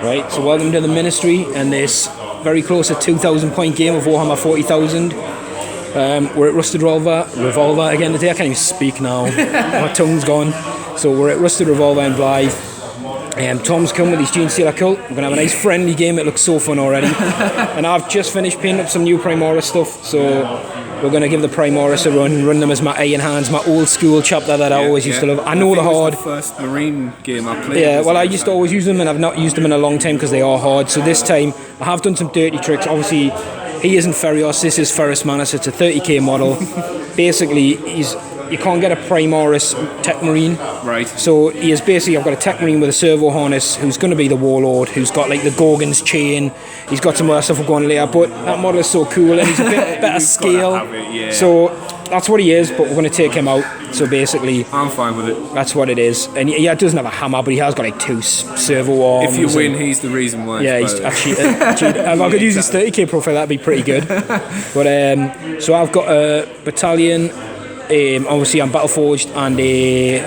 Right, so welcome to the Ministry and this very close to 2,000 point game of Warhammer 40,000. We're at Rusted Revolver again today. I can't even speak now. My tongue's gone. So we're at Rusted Revolver in Blyth. Tom's come with his Genestealer cult. We're going to have a nice friendly game. It looks so fun already. And I've just finished painting up some new Primaris stuff. So we're going to give the Primaris a run them as my iron hands, my old school chapter that I always used to love. I know they're hard. The first Marine game I played. Yeah, well, I used to always use them, and I've not used them in a long time because they are hard. So this time I have done some dirty tricks. Obviously, he isn't Ferrus. This is Ferrus Manus. It's a 30k model. Basically, you can't get a Primaris Techmarine. Right. So he is basically, I've got a Techmarine with a servo harness who's going to be the Warlord, who's got like the Gorgon's chain. He's got some other stuff we're going later, but that model is so cool and he's a bit better scale. Yeah. So that's what he is, but we're going to take him out. So basically, I'm fine with it. That's what it is. And yeah, it doesn't have a hammer, but he has got like 2 servo arms. If you win, he's the reason why. Yeah, he's actually. If I could use his 30k profile, that'd be pretty good. But so I've got a battalion. Obviously, I'm Battleforged and a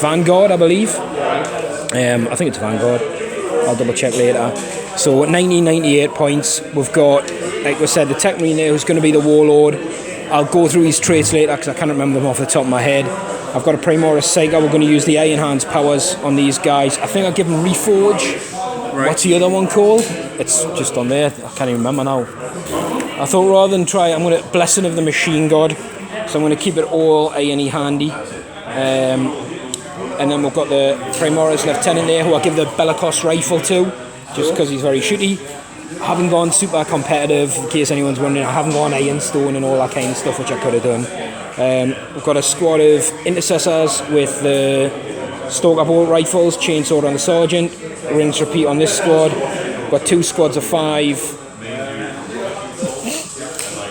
Vanguard, I believe. I think it's Vanguard. I'll double check later. So 1998 points. We've got, like I said, the Techmarine there who's going to be the Warlord. I'll go through his traits later because I can't remember them off the top of my head. I've got a Primaris Psyker. We're going to use the Iron Hands powers on these guys. I think I'll give them Reforge. Right. What's the other one called? It's just on there. I can't even remember now. I thought rather than try, I'm going to Blessing of the Machine God. So I'm going to keep it all A&E handy. And then we've got the Primaris Lieutenant there who I'll give the Bellicose rifle to, just because he's very shooty. I haven't gone super competitive, in case anyone's wondering. I haven't gone Ironstone and all that kind of stuff, which I could have done. We've got a squad of Intercessors with the Stalker Bolt rifles, Chainsword on the Sergeant, Rinse Repeat on this squad. We've got 2 squads of 5.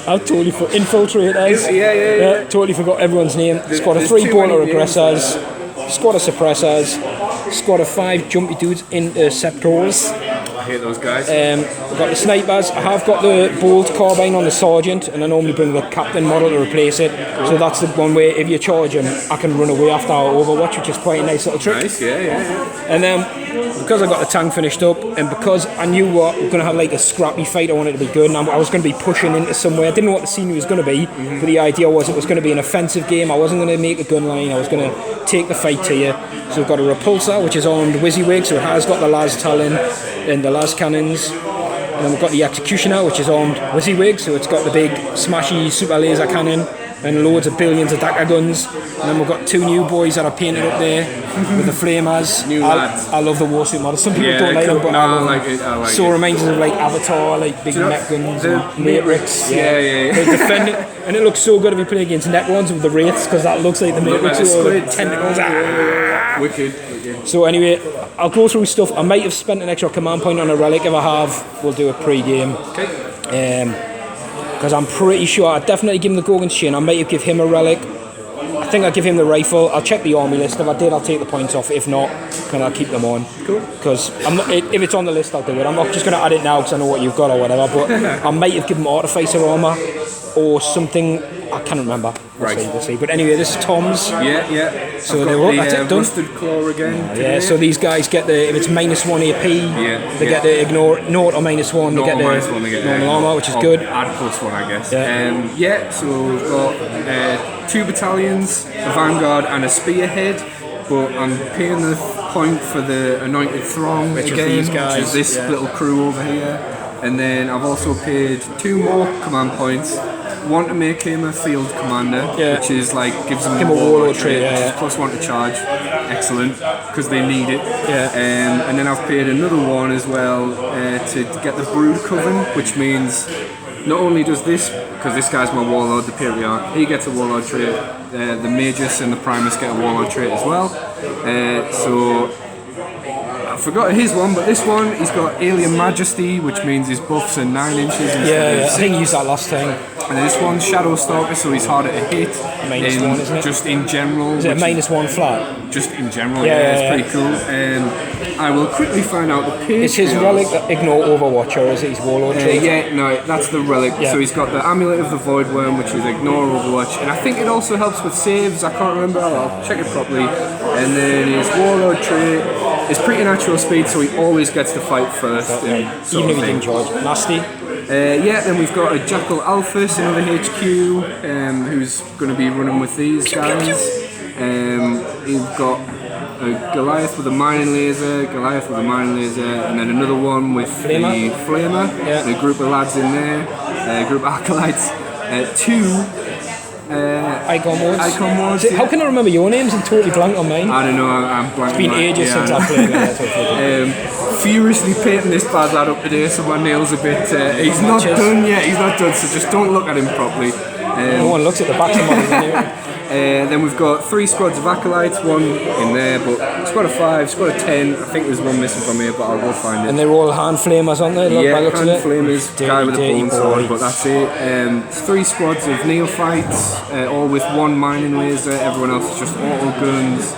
I've totally forgot Infiltrators. Yeah. Totally forgot everyone's name. Squad of 3 Bolter Aggressors, squad of Suppressors, squad of 5 Jumpy Dudes Interceptors. I hate those guys. We've got the Snipers. I have got the Bolt Carbine on the Sergeant, and I normally bring the Captain model to replace it. So that's the one where if you charge him, I can run away after our Overwatch, which is quite a nice little trick. Nice, yeah. And then, because I got the tank finished up, and because I knew we were going to have like a scrappy fight, I wanted it to be good, and I was going to be pushing into somewhere. I didn't know what the scenery was going to be, but the idea was it was going to be an offensive game. I wasn't going to make a gun line, I was going to take the fight to you. So we've got a Repulsor, which is armed WYSIWYG, so it has got the las Talon and the las cannons. And then we've got the Executioner, which is armed WYSIWYG, so it's got the big smashy super laser cannon and loads of billions of Daka guns. And then we've got 2 new boys that are painted up there with the flamers. New lads. I love the warsuit model. Some people don't like them, but I love them. I like so it. It reminds us of like Avatar, like big mech guns, Matrix. Yeah. They defend it, and it looks so good if you play against Necrons with the Wraiths, because that looks like the Matrix with tentacles. Wicked. So anyway, I'll go through stuff. I might have spent an extra command point on a relic. If I have, we'll do a pre-game. Okay. Because I'm pretty sure I'd definitely give him the Gorgon's chain. I might have give him a relic. I think I'll give him the rifle. I'll check the army list. If I did, I'll take the points off. If not, then I'll keep them on. Cool. Because if it's on the list, I'll do it. I'm not just going to add it now because I know what you've got or whatever. But I might have given him Artificer armor or something. I can't remember. We'll see. But anyway, this is Tom's. Yeah. So that's it done. Rusted Claw again. Yeah. So these guys get the, if it's -1 AP, they get the ignore 0 or -1. They get the normal armor, which is good. Add +1, I guess. So we've got 2 battalions, a Vanguard and a Spearhead. But I'm paying the point for the Anointed Throng which again, these guys, which is this little crew over here. And then I've also paid 2 more command points. One to make him a field commander, which is like gives him a warlord trait, which is +1 to charge. Excellent, because they need it. And then I've paid another one as well to get the Brood Coven, which means not only does this, because this guy's my warlord, the Patriarch, he gets a warlord trait. The Magus and the Primus get a warlord trait as well. So I forgot his one, but this one, he's got Alien Majesty, which means his buffs are 9 inches instead of 6. I think you used that last time. And this one's Shadow Stalker, so he's harder to hit. -1, isn't it? Just in general. Is it a -1 flat? just in general, it's pretty cool. I will quickly find out the page. Is his relic ignore Overwatch, or is it his Warlord trait? Yeah, no, that's the relic. So he's got the Amulet of the Void Worm, which is ignore Overwatch, and I think it also helps with saves. I can't remember. I'll check it properly. And then his Warlord trait is preternatural speed, so he always gets to fight first. Even if he didn't charge. Nasty. Then we've got a Jackal Alphys, another HQ, who's going to be running with these guys. We've got a Goliath with a mining laser, and then another one with the Flamer, and a group of lads in there, a group of acolytes, two Icon modes. Yeah. How can I remember your names and totally blank on mine? I don't know, I'm blank. It's been ages since I played that. Furiously painting this bad lad up today, so my nails a bit. He's not done yet, so just don't look at him properly. No one looks at the backs of mine anyway. Then we've got 3 squads of acolytes, 1 in there, but squad of 5, squad of 10. I think there's one missing from here, but I'll go find it. And they're all hand flamers, aren't they? Hand flamers, guy with a bone sword, but that's it. 3 squads of neophytes, all with 1 mining laser. Everyone else is just auto guns,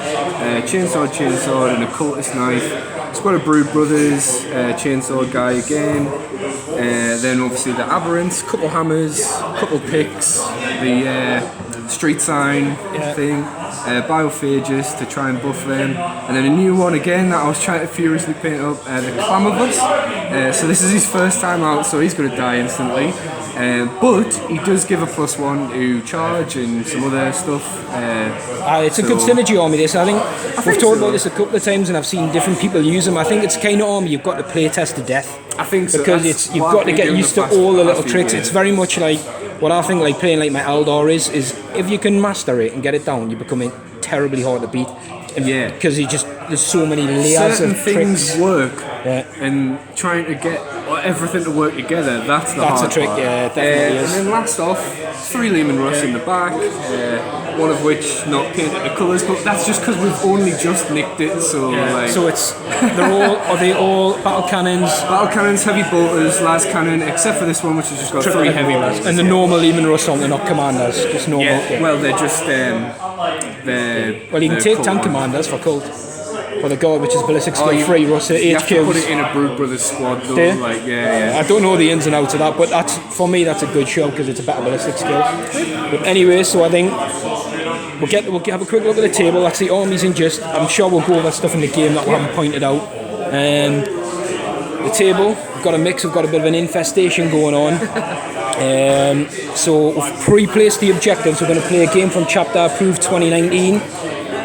chainsaw, and a cultist knife. Squad of Brood Brothers, chainsaw guy again. Then obviously the aberrants, couple hammers, couple picks, the street sign thing, biophages to try and buff them, and then a new one again that I was trying to furiously paint up, the Clamavus. So this is his first time out, so he's going to die instantly, but he does give a +1 to charge and some other stuff. It's a good synergy army, this. I think we've talked about this a couple of times and I've seen different people use them. I think it's kind of army you've got to play test to death. I think so. Because you've got to get used to all the little tricks. It's very much like what I think like playing like my Eldar is if you can master it and get it down, you're becoming terribly hard to beat. Because there's so many layers certain of tricks. things work, and trying to get everything to work together, that's the hard trick, part. yeah, it definitely is. And then last off, 3 Lehman Russ in the back, one of which not painted the colours, but that's just because we've only just nicked it, so so are they all battle cannons? Battle cannons, heavy bolters, las cannon, except for this one which has just got 3 heavy bolters. And the normal Lehman Russ on, they're not commanders, just normal. Well they're just well, you can take tank commanders for cult. For the god, which is ballistic skill 3, Rusted HQs. You have to put it in a Brood Brothers squad though. I don't know the ins and outs of that, but for me that's a good show because it's a better ballistic skill. But anyway, so I think we'll have a quick look at the table. That's the armies in gist. I'm sure we'll go over stuff in the game that we haven't pointed out. The table, we've got a mix, we've got a bit of an infestation going on. So we've pre-placed the objectives. We're going to play a game from Chapter Approved 2019,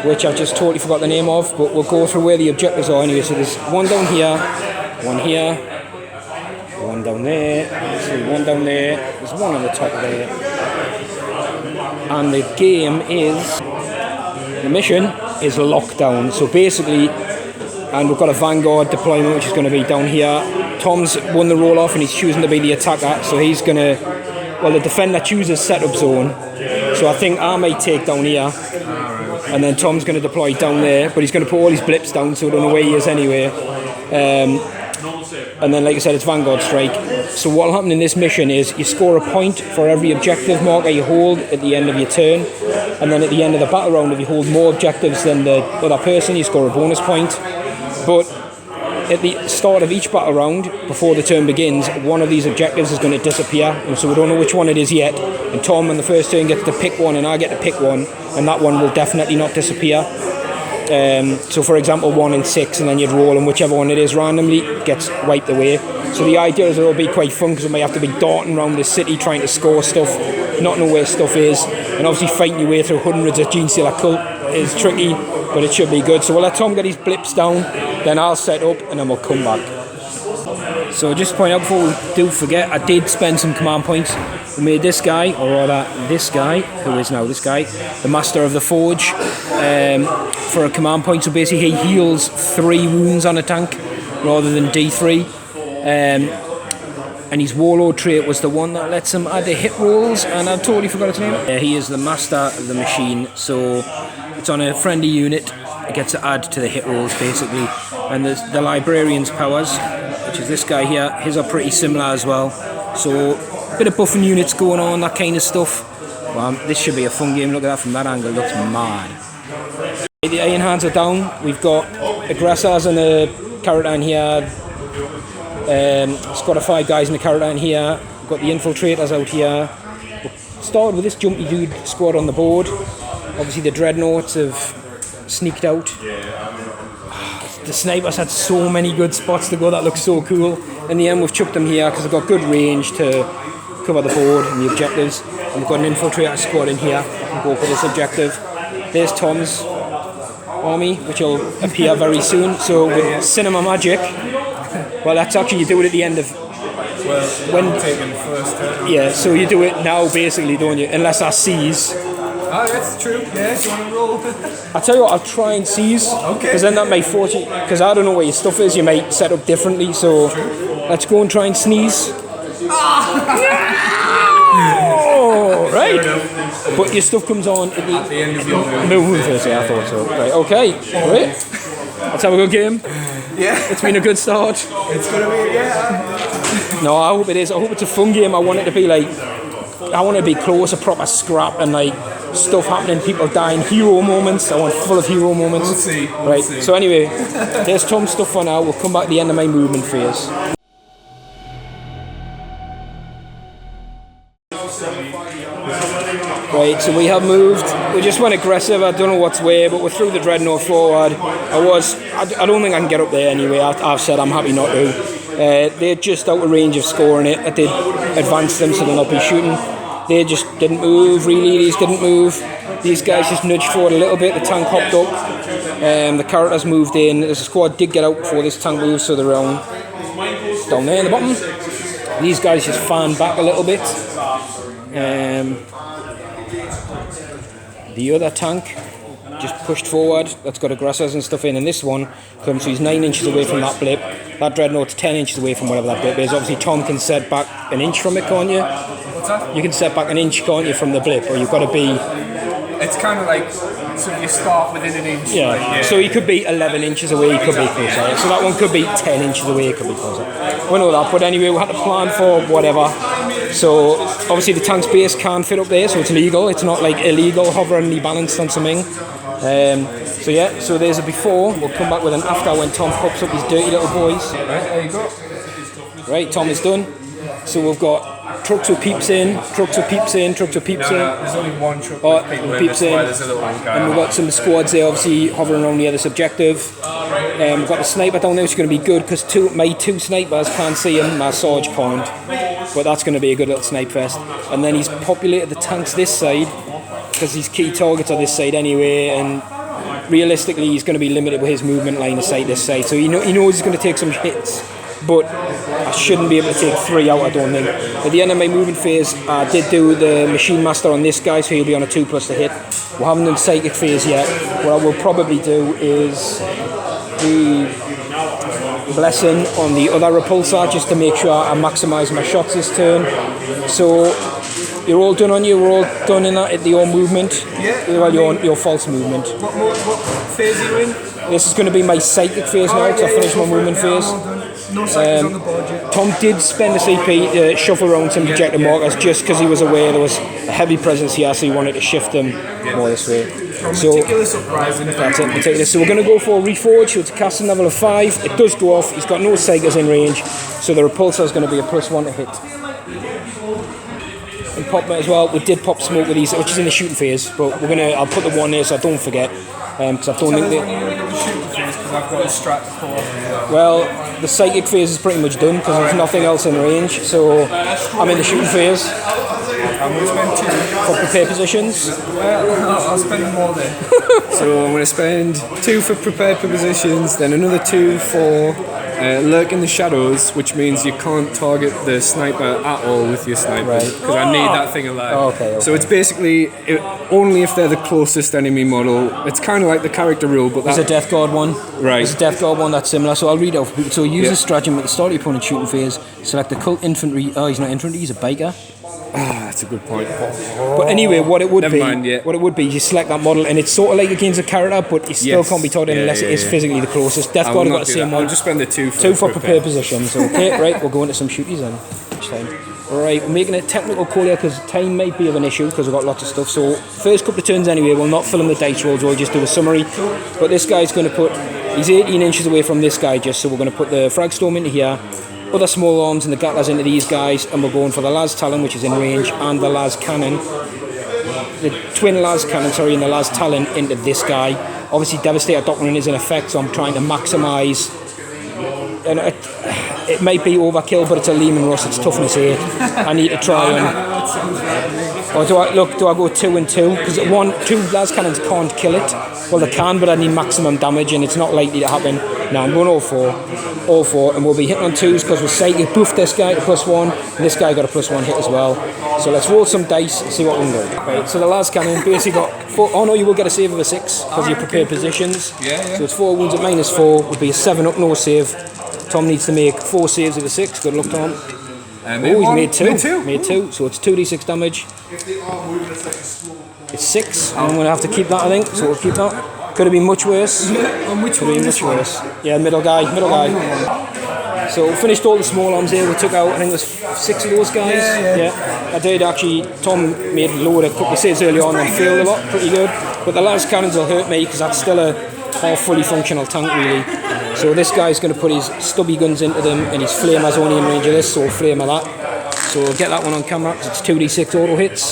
which I've just totally forgot the name of, but we'll go through where the objectives are anyway. So there's one down here, one here, one down there, one down there, there's one on the top there. And the mission is lockdown. So basically, and we've got a Vanguard deployment which is going to be down here. Tom's won the roll off and he's choosing to be the attacker, so he's going to, the defender chooses setup zone. So I think I might take down here. And then Tom's going to deploy down there, but he's going to put all his blips down, so I don't know where he is anyway. And then, like I said, it's Vanguard Strike. So what will happen in this mission is you score a point for every objective marker you hold at the end of your turn, and then at the end of the battle round, if you hold more objectives than the other person, you score a bonus point. But at the start of each battle round, before the turn begins, one of these objectives is going to disappear, and so we don't know which one it is yet. And Tom on the first turn gets to pick one, and I get to pick one, and that one will definitely not disappear. So for example 1 and 6, and then you'd roll, and whichever one it is randomly gets wiped away. So the idea is it'll be quite fun because we may have to be darting around the city trying to score stuff, not know where stuff is, and obviously fighting your way through hundreds of Genestealer cult is tricky, but it should be good. So we'll let Tom get his blips down, then I'll set up, and then we'll come back. So just to point out before we do forget, I did spend some command points. We made this guy, or rather this guy, who is now this guy, the Master of the Forge, for a command point. So basically he heals 3 wounds on a tank rather than D3. And his Warlord trait was the one that lets him add the hit rolls, and I totally forgot its name. He is the Master of the Machine, so it's on a friendly unit. It gets to add to the hit rolls basically. And there's the Librarian's powers, which is this guy here. His are pretty similar as well. So a bit of buffing units going on, that kind of stuff. Well, this should be a fun game. Look at that from that angle, it looks mad. The Iron Hands are down. We've got aggressors and a character in here. Squad of 5 guys in the character in here. We've got the infiltrators out here. We started with this jumpy dude squad on the board. Obviously the dreadnoughts have sneaked out. The snipers had so many good spots to go. That looks so cool. In the end, we've chucked them here because they've got good range to cover the board and the objectives. And we've got an infiltrator squad in here and go for this objective. There's Tom's army, which will appear very soon. So with cinema magic, well, that's actually, you do it at the end of when taking the first turn. Yeah, so you do it now basically, don't you? Unless I seize. Oh, that's true. Yeah, do you want to roll? I'll tell you what, I'll try and seize. Okay. Because then that may force you, because I don't know where your stuff is, you might set up differently. So let's go and try and sneeze. Oh, right. But your stuff comes on at the end of your move phase. Yeah, I thought so. Right, okay, great. Let's have a good game. Yeah. It's been a good start. It's going to be, yeah. No, I hope it is. I hope it's a fun game. I want it to be like, I want it to be close, a proper scrap and like stuff happening, people dying, hero moments. I want full of hero moments. We'll see. Right, so anyway, there's Tom's stuff for now. We'll come back at the end of my movement phase. Right, so we have moved. We just went aggressive. I don't know what's where, but we're through the dreadnought forward. I don't think I can get up there anyway. I've said I'm happy not to. They're just out of range of scoring it. I did advance them so they'll not be shooting. They just didn't move, really. These didn't move. These guys just nudged forward a little bit. The tank hopped up. The characters moved in. The squad did get out before this tank moved, so they're down there in the bottom. These guys just fanned back a little bit. The other tank just pushed forward. That's got aggressors and stuff in, and this one comes, so he's 9 inches away from that blip. That dreadnought's 10 inches away from whatever that blip is. Obviously Tom can set back an inch from it, can't you? What's that? You can set back an inch, can't you, from the blip, or you've got to be... It's kind of like, so you start within an inch. Yeah, like, yeah. So he could be 11 inches away, he could be closer. So that one could be 10 inches away, it could be closer. We know that, but anyway, we had to plan for whatever. So obviously the tank's base can fit up there, so it's legal. It's not like illegal, hoveringly balanced on something. So yeah, so there's a before. We'll come back with an after when Tom pops up his dirty little boys. Right, there you go. Right, Tom is done. So we've got trucks with peeps in, trucks with peeps in, trucks with peeps in. There's only one truck with people peeps in. There's a little one guy. And we've got some squads there obviously hovering around near this objective. We've got the sniper down there, which is going to be good because my two snipers can't see him, my Sarge can't. But that's going to be a good little snipe fest. And then he's populated the tanks this side because his key targets are this side anyway, and realistically he's going to be limited with his movement line of sight this side. So he knows he's going to take some hits, but I shouldn't be able to take 3 out, I don't think. At the end of my movement phase, I did do the Machine Master on this guy, so he'll be on a 2+ to hit. We haven't done Psychic phase yet. What I will probably do is the Blessing on the other repulsor, just to make sure I maximise my shots this turn. So you're all done on you, we're all done in that at your movement. Yeah. Well, your false movement. What phase are you in? This is going to be my Psychic phase now, because I finished my movement phase. No psychics on the board yet. Tom did spend a CP to shuffle around some objective markers just because he was aware there was a heavy presence here, so he wanted to shift them more this way. So Meticulous uprising. that's it, meticulous. So we're going to go for a Reforge, so it's a casting level of 5. It does go off, he's got no psychers in range, so the repulsor is going to be a +1 to hit. And pop as well, we did pop smoke with these, which is in the shooting phase, but I'll put the 1 there so I don't forget, because I don't think they... I've got a strat to pull off. Well, the Psychic phase is pretty much done because there's nothing else in range, so I'm in the shooting phase. I'm going to spend 2 for prepare positions. I'll spend more then. So I'm going to spend 2 for prepared for positions, then another 2 for lurk in the shadows, which means you can't target the sniper at all with your sniper, because I need that thing alive. Okay. So it's basically only if they're the closest enemy model. It's kind of like the character rule, but there's a Death Guard one. Right. There's a Death Guard one that's similar. So I'll read out for people. So use a stratagem at the start of your opponent's shooting phase. Select the cult infantry. Oh, he's not infantry. He's a biker. That's a good point. But anyway, what it would be, you select that model, and it's sort of like against a character, but you still can't be targeted unless it is physically the closest. Death Guard have got the same one. I'll just spend the 2 for prepared positions. Okay, right, we'll go into some shooties then. Right, we're making a technical call here because time might be of an issue because we've got lots of stuff. So first couple of turns anyway, we'll not film the dice rolls, we'll just do a summary. But this guy's going to put, he's 18 inches away from this guy just, so we're going to put the Fragstorm into here, other small arms and the Gattlers into these guys, and we're going for the Las Talon, which is in range, and the Las Cannon. The twin Las Cannon, sorry, and the Las Talon into this guy. Obviously Devastator Doctrine is in effect, so I'm trying to maximise. And it might be overkill, but it's a Lehman Russ, it's toughness 8. I need to try and... Or do I go 2 and 2? Because 2 Las Cannons can't kill it. Well, they can, but I need maximum damage, and it's not likely to happen. No, I'm going all 4, and we'll be hitting on 2s because we're cycling. Buffed this guy to +1, and this guy got a +1 hit as well. So let's roll some dice and see what we can do. Right, so the Las Cannon basically got 4. Oh no, you will get a save of a 6 because you prepared positions. Yeah. So it's 4 wounds at -4, would be a 7 up, no save. Tom needs to make 4 saves of a 6. Good luck, Tom. He's made 2. Made 2. So it's 2d6 damage. It's 6. I'm going to have to keep that, I think. So we'll keep that. Could have been much worse. Could have been much worse. Yeah, middle guy. So we finished all the small arms here. We took out, I think it was 6 of those guys. Yeah. I did actually. Tom made a couple of saves early on and failed a lot. Pretty good. But the Las Cannons will hurt me because that's still a half fully functional tank, really. So this guy's going to put his stubby guns into them, and his flamer's only in range of this, so we'll flame of that. So we'll get that one on camera because it's 2d6 auto hits.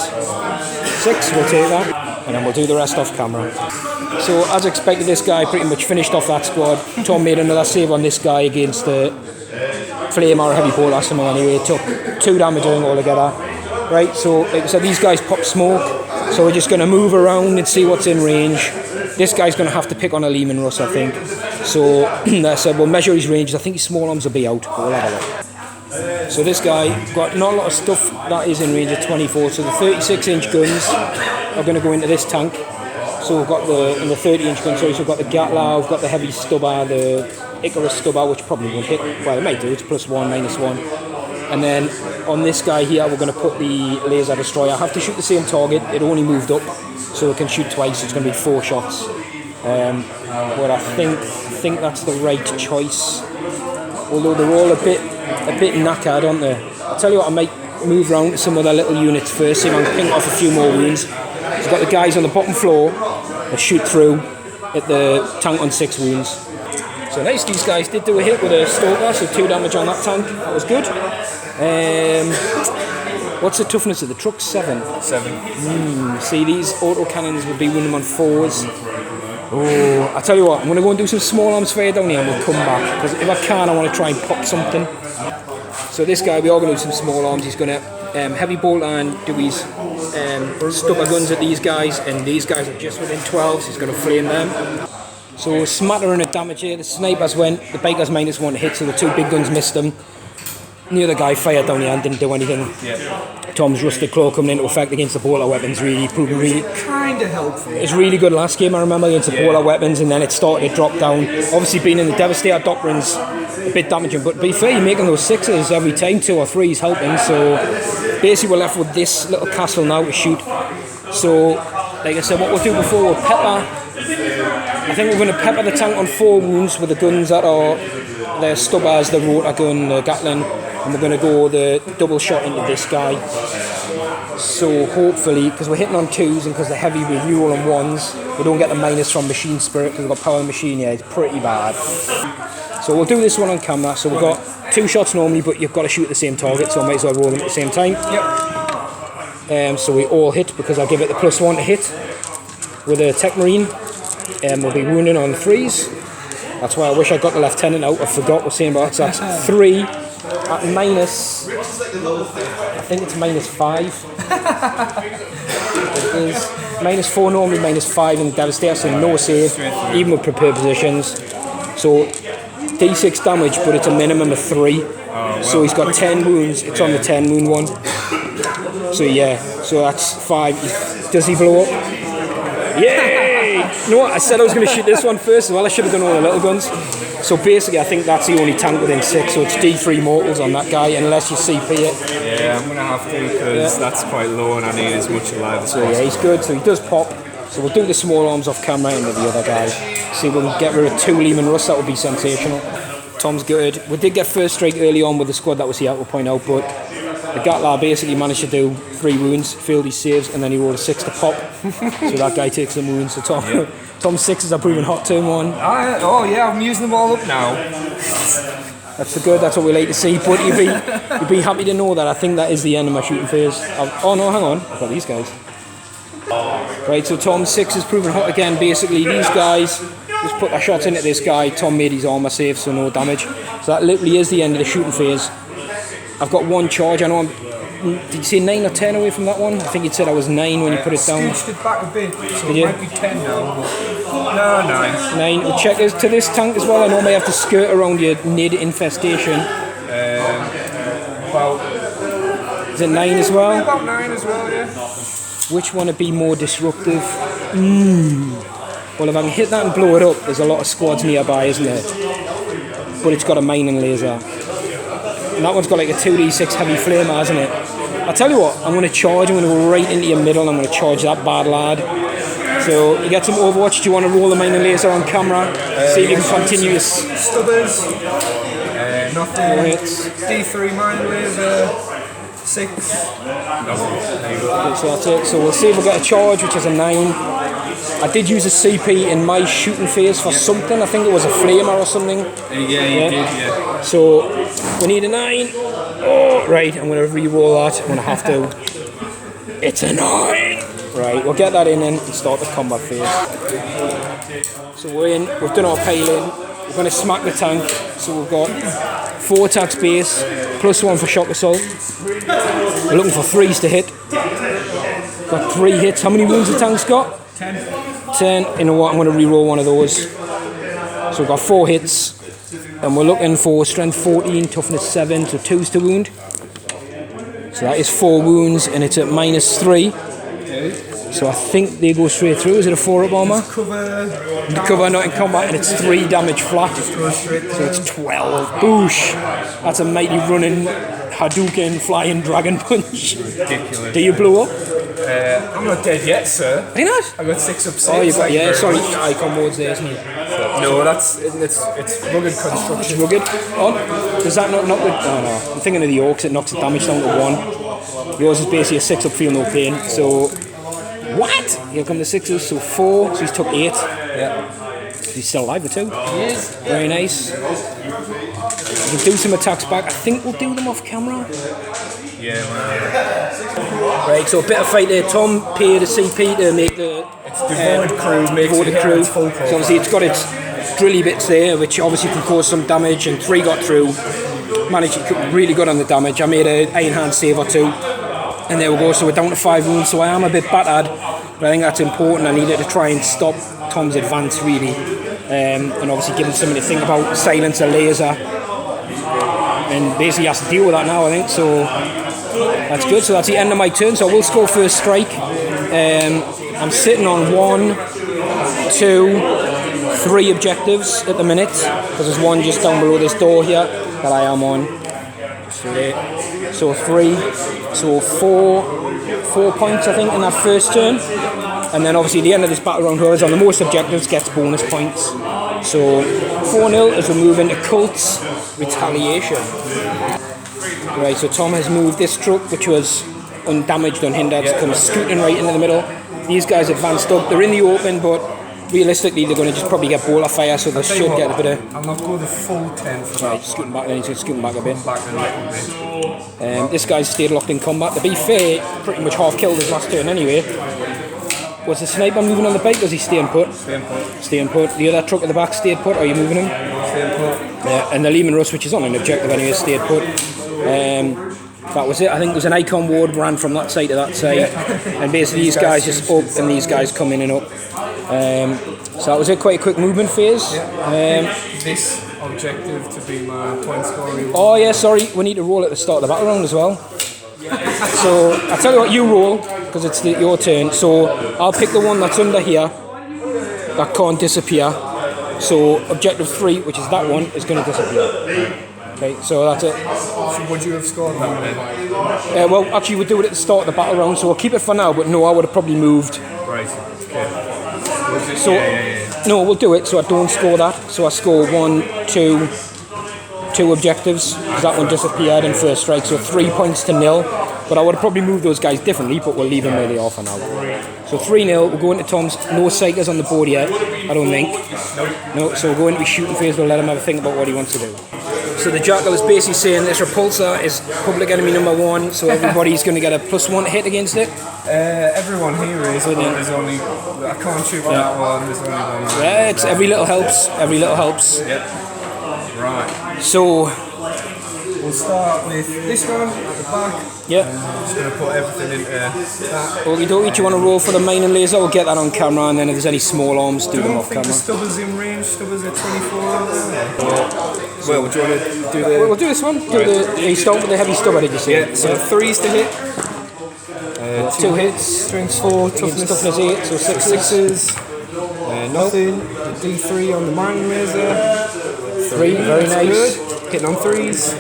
6, we'll take that, and then we'll do the rest off camera. So as expected, this guy pretty much finished off that squad. Tom made another save on this guy against the flame or a heavy bolt or something anyway. It took 2 damage altogether. Right, so like I said, these guys pop smoke, so we're just going to move around and see what's in range. This guy's going to have to pick on a Lehman Russ, I think. So I said we'll measure his ranges. I think his small arms will be out, but we'll have a look. So this guy got not a lot of stuff that is in range of 24. So the 36-inch guns are going to go into this tank. So we've got the 30-inch guns. So we've got the Gatla, we've got the heavy stubber, the Icarus stubber, which probably won't hit. Well, it might do. It's +1, -1. And then on this guy here, we're going to put the laser destroyer. I have to shoot the same target. It only moved up, so it can shoot twice. It's going to be 4 shots. But I think that's the right choice. Although they're all a bit knackered, aren't they? I'll tell you what, I might move around to some other little units first, see if I can ping off a few more wounds. We've got the guys on the bottom floor that shoot through at the tank on 6 wounds. So nice, these guys did do a hit with a stalker, so 2 damage on that tank. That was good. What's the toughness of the truck? 7. 7. See, these auto cannons would be winning them on 4s. Oh, I tell you what, I'm going to go and do some small arms fire down here and we'll come back. Because if I can, I want to try and pop something. So this guy, we are going to do some small arms. He's going to heavy bolt and do his stubber guns at these guys. And these guys are just within 12, so he's going to flame them. So a smattering of damage here. The snipers went, the bikers -1 hit, so the 2 big guns missed them. The other guy fired down here and didn't do anything. Yeah. Tom's Rusted Claw coming into effect against the polar weapons proving really kind of helpful. It was really good last game, I remember, against the polar weapons, and then it started to drop down. Obviously being in the Devastator Doctrine's a bit damaging, but to be fair, you're making those 6s every time, 2 or 3s helping, so basically we're left with this little castle now to shoot. So, like I said, what we'll do before, we'll pepper. I think we're going to pepper the tank on 4 wounds with the guns that are the stubbers, the rotor gun, the Gatling, and we're going to go the double shot into this guy. So hopefully, because we're hitting on 2s and because they're heavy, we reroll on 1s, we don't get the minus from machine spirit because we've got power machine here. It's pretty bad. So we'll do this one on camera. So we've got 2 shots normally, but you've got to shoot at the same target, so I might as well roll them at the same time. Yep. So we all hit because I give it the +1 to hit with a Techmarine. We'll be wounding on 3s. That's why I wish I got the lieutenant out. I forgot we're saying about that's 3 at minus. I think it's -5. It is -4 normally, -5 in Devastator, so no save, even with prepared positions. So D6 damage, but it's a minimum of 3. So he's got 10 wounds. It's on the 10 wound one. So yeah, so that's 5. Does he blow up? Yay! You know what? I said I was going to shoot this one first as well. I should have done all the little guns. So basically, I think that's the only tank within 6. So it's D3 mortals on that guy, unless you CP it. Yeah, I'm going to have to because that's quite low, and I need as much alive as possible. Yeah, he's good. So he does pop. So we'll do the small arms off camera into the other guy. See if we can get rid of 2 Lehman Russ. That would be sensational. Tom's good. We did get first strike early on with the squad that was here, we'll point out, but The Gatlar basically managed to do 3 wounds, failed his saves, and then he rolled a 6 to pop. So that guy takes some wounds. So Tom's 6s are proving hot too, man. Oh yeah, I'm using them all up now. That's the good, that's what we like to see. But you'd be happy to know that I think that is the end of my shooting phase. Oh no, hang on, I've got these guys. Right, so Tom's 6 is proving hot again. Basically, these guys just put their shots into this guy. Tom made his armor safe, so no damage. So that literally is the end of the shooting phase. I've got 1 charge. I know did you say 9 or 10 away from that one? I think you said I was 9 when you put it down. Scooched it back a bit, so did it might be 10 now. No, 9. 9. We'll check to this tank as well. I normally have to skirt around your nid infestation. Is it 9 as well? About 9 as well, yeah. Which one would be more disruptive? Well, if I can hit that and blow it up, there's a lot of squads nearby, isn't there? But it's got a mining laser. And that one's got like a 2d6 heavy flamer, hasn't it? I'll tell you what, I'm going to charge. I'm going to go right into your middle. I'm going to charge that bad lad. So you get some Overwatch. Do you want to roll the mining laser on camera? See if you can continue your stubbers. Nothing. D3 mining laser. 6. Okay, so that's it. So we'll see if we get a charge, which is a 9. I did use a CP in my shooting phase for something. I think it was a flamer or something. Yeah, you did, yeah. So we need a 9. Oh, right, I'm going to re-roll that. I'm going to have to. It's a 9. Right, we'll get that in and start the combat phase. So we're in. We've done our paling. We're going to smack the tank. So we've got 4 attacks base, +1 for shock assault. We're looking for 3s to hit. Got 3 hits. How many wounds the tank's got? 10. You know what? I'm going to re-roll one of those. So we've got 4 hits. And we're looking for strength 14, toughness 7, so 2s to wound. So that is 4 wounds, and it's at -3. So I think they go straight through. Is it a 4-up armor? Cover, not in combat, and it's 3 damage flat. So it's 12. Boosh! That's a mighty running Hadouken flying dragon punch. Ridiculous. Do you blow up? I'm not dead yet, sir. Are you not? I got 6 up. Oh, you got, yeah, sorry, icon mode's there, isn't it? No, it's rugged construction. It's rugged. Oh, does that not knock the... Oh no, I'm thinking of the Orcs, it knocks the damage down to 1. Yours is basically a 6-up, feel no pain, so... What? Here come the 6s, so 4, so he's took 8. Yeah. He's still alive with 2. He is. Very nice. We can do some attacks back. I think we'll do them off camera. Yeah, man. Right, so a bit of fight there. Tom paid a CP to make the... It's devoted crew, makes devoted it crew. full So obviously it's got its drilly bits there, which obviously can cause some damage, and 3 got through. Managed really good on the damage. I made an Iron Hand save or 2. And there we go, so we're down to 5 wounds, so I am a bit battered, but I think that's important. I needed to try and stop Tom's advance, really. And obviously give him something to think about, silence a laser. And basically he has to deal with that now, I think, so that's good. So that's the end of my turn, so I will score first strike. I'm sitting on 1, 2, 3 objectives at the minute, because there's one just down below this door here that I am on. So 3, so 4 points I think in that first turn, and then obviously the end of this battle round, whoever's on the most objectives gets bonus points. So 4-0 as we move into Cult's Retaliation. Right, so Tom has moved this truck, which was undamaged, unhindered, comes scooting right into the middle. These guys advanced up, they're in the open, but realistically they're going to just probably get bola fire, so they should get a bit of... I'll not go the full 10 for that. Right, scooting back, then he's scooting back a bit. Back a little bit. This guy's stayed locked in combat. To be fair, pretty much half killed his last turn anyway. Was the sniper moving on the bike, or was he staying put? Staying put. Staying put. The other truck at the back stayed put, or are you moving him? Staying put. Yeah, and the Lehman Russ, which is on an objective anyway, stayed put. That was it. I think there was an icon ward ran from that side to that side. And basically these guys just up, and these guys come in and up. So that was it, quite a quick movement phase. This objective to be my point scoring. Oh yeah, sorry, we need to roll at the start of the battle round as well. So I'll tell you what, you roll, because it's your turn. So I'll pick the one that's under here, that can't disappear. So objective 3, which is that one, is going to disappear. Okay, so that's it. So would you have scored that then? Well, actually we'll do it at the start of the battle round, so we'll keep it for now, but no, I would have probably moved. Right, okay. So, no, we'll do it, so I don't score that. So I score 1, 2, 2 objectives, because that one disappeared in first strike, so 3 points to 0. But I would have probably moved those guys differently, but we'll leave them where they are for now. So 3-0, we'll go into Tom's. No psychers on the board yet, I don't think. No, so we'll go into his shooting phase, we'll let him have a think about what he wants to do. So the Jackal is basically saying this repulsor is public enemy number 1, so everybody's going to get a +1 hit against it. Everyone here is, but there's only, I can't shoot on that one, there's only one. Yeah, it's every little helps, every little helps. Yep. Right. So we'll start with this one at the back. Yeah. I'm just going to put everything into that. Okie dokie, do you want to roll for the main and laser? We'll get that on camera, and then if there's any small arms, do them off camera. The Stubber's in range, Stubber's at 24. Well, do you want to do the... We'll do this one. You start with the heavy stubber, did you say? Yeah, so 3s to hit. 2 hits. Strength 4, toughness 8, so 6 sixes. Nothing. D3 on the mining laser. 3, very nice. Good. Hitting on 3s.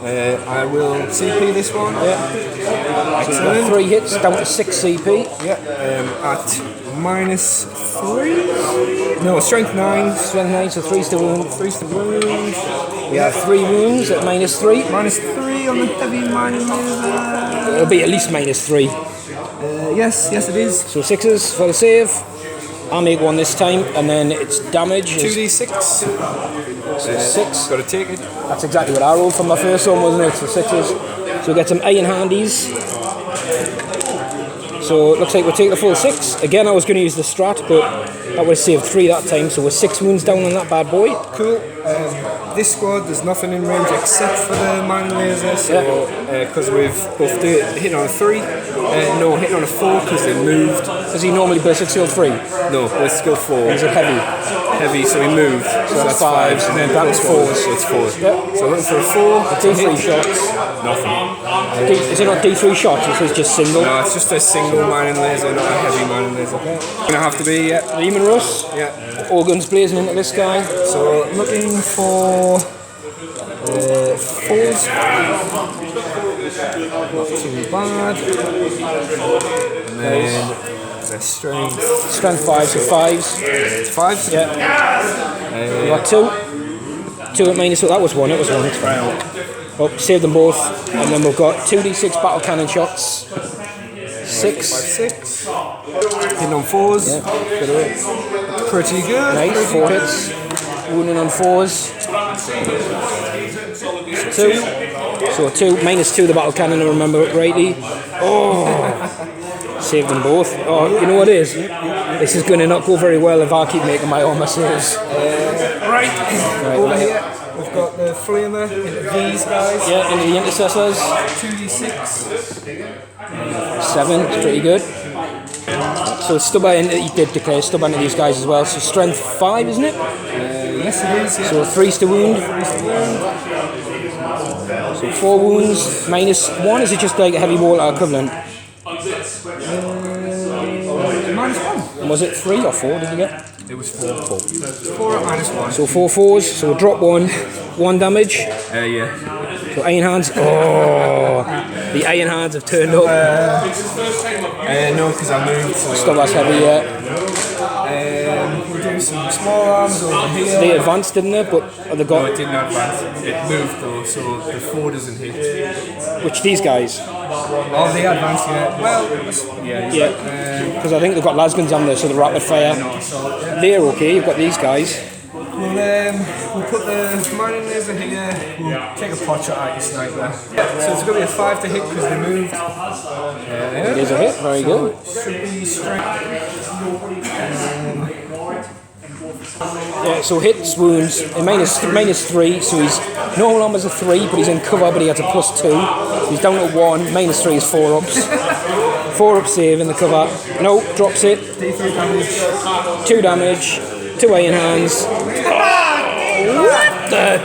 I will CP this one. Yeah. Excellent. 3 hits, down to 6 CP. Yeah. At -3. No, strength 9. Strength 9, so 3's to wound. 3's to wound. We have 3 wounds at -3. -3 on the heavy mining laser. It'll be at least -3. Yes, it is. So 6s for the save. I'll make 1 this time, and then it's damage. 2d6. So 6. Got to take it. That's exactly what I rolled for my first one, wasn't it? So 6s. So we'll get some iron handies. So it looks like we'll take the full 6. Again, I was going to use the strat, but that would have saved 3 that time. So we're 6 wounds down on that bad boy. Cool. This squad, there's nothing in range except for the mining laser. So because we've both hit on a 3, no, hitting on a 4 because they moved. Does he normally burst at skill 3? No, we're skill 4. Is it heavy? Heavy, so he moved. So that's 5s, and then that's 4s. So it's 4s. Yep. So looking for a 4. D3 shots. Nothing. Is it not D3 shots? Or is it just single? No, it's just a single mining laser, not a heavy mining laser. Okay. Gonna have to be, Lehman Russ. Yeah. All guns blazing into this guy. So looking for 4s. Not too bad. And then the strength. Strength 5, so 5s. It's 5s? Yeah. We got 2. 2 at -1. That was 1. It was 1. It's fine. Oh, saved them both. And then we've got 2d6 battle cannon shots. 6. 6. Hitting on 4s. Yeah. Pretty good. Nice. 4 hits. Wounding on 4s. 2. So 2. -2 the battle cannon, I remember it rightly. Oh. Saved them both. Oh, you know what it is? This is going to not go very well if I keep making my armor saves. Right. Over here, we've got the flamer into these guys. Yeah, into the intercessors. 2d6. 7, it's pretty good. So stubber, he did declare stubber into these guys as well. So strength 5, isn't it? Yes, it is. Yeah. So 3's to wound. So 4 wounds, -1. Is it just like a heavy water equivalent? -1. And was it 3 or 4? Did you get? It was 4. 4 at -1. So 4 4s. So we'll drop 1 damage. Yeah. So iron hands. Oh, the iron hands have turned up. No, because I moved. So Stubber's heavy, yeah. We'll do some small arms over here. They advanced, didn't they? But they No, got it didn't advance. It moved though, so the 4 doesn't hit. which these guys? Oh, they advanced, yeah. Well, Yeah, because I think they've got lasguns on there, so the rapid fire. They're okay. You've got these guys. We'll put the mining laser here. We'll take a pot shot at your sniper. So it's going to be a 5 to hit because they moved. It is a hit. Very good. Should be strength. Yeah, so hits, wounds, and -3, so he's normal armor's a 3, but he's in cover, but he has a +2. He's down to 1, -3 is 4 ups. 4 up save in the cover. No, drops it. D3 damage. 2 damage, 2 iron hands. What the?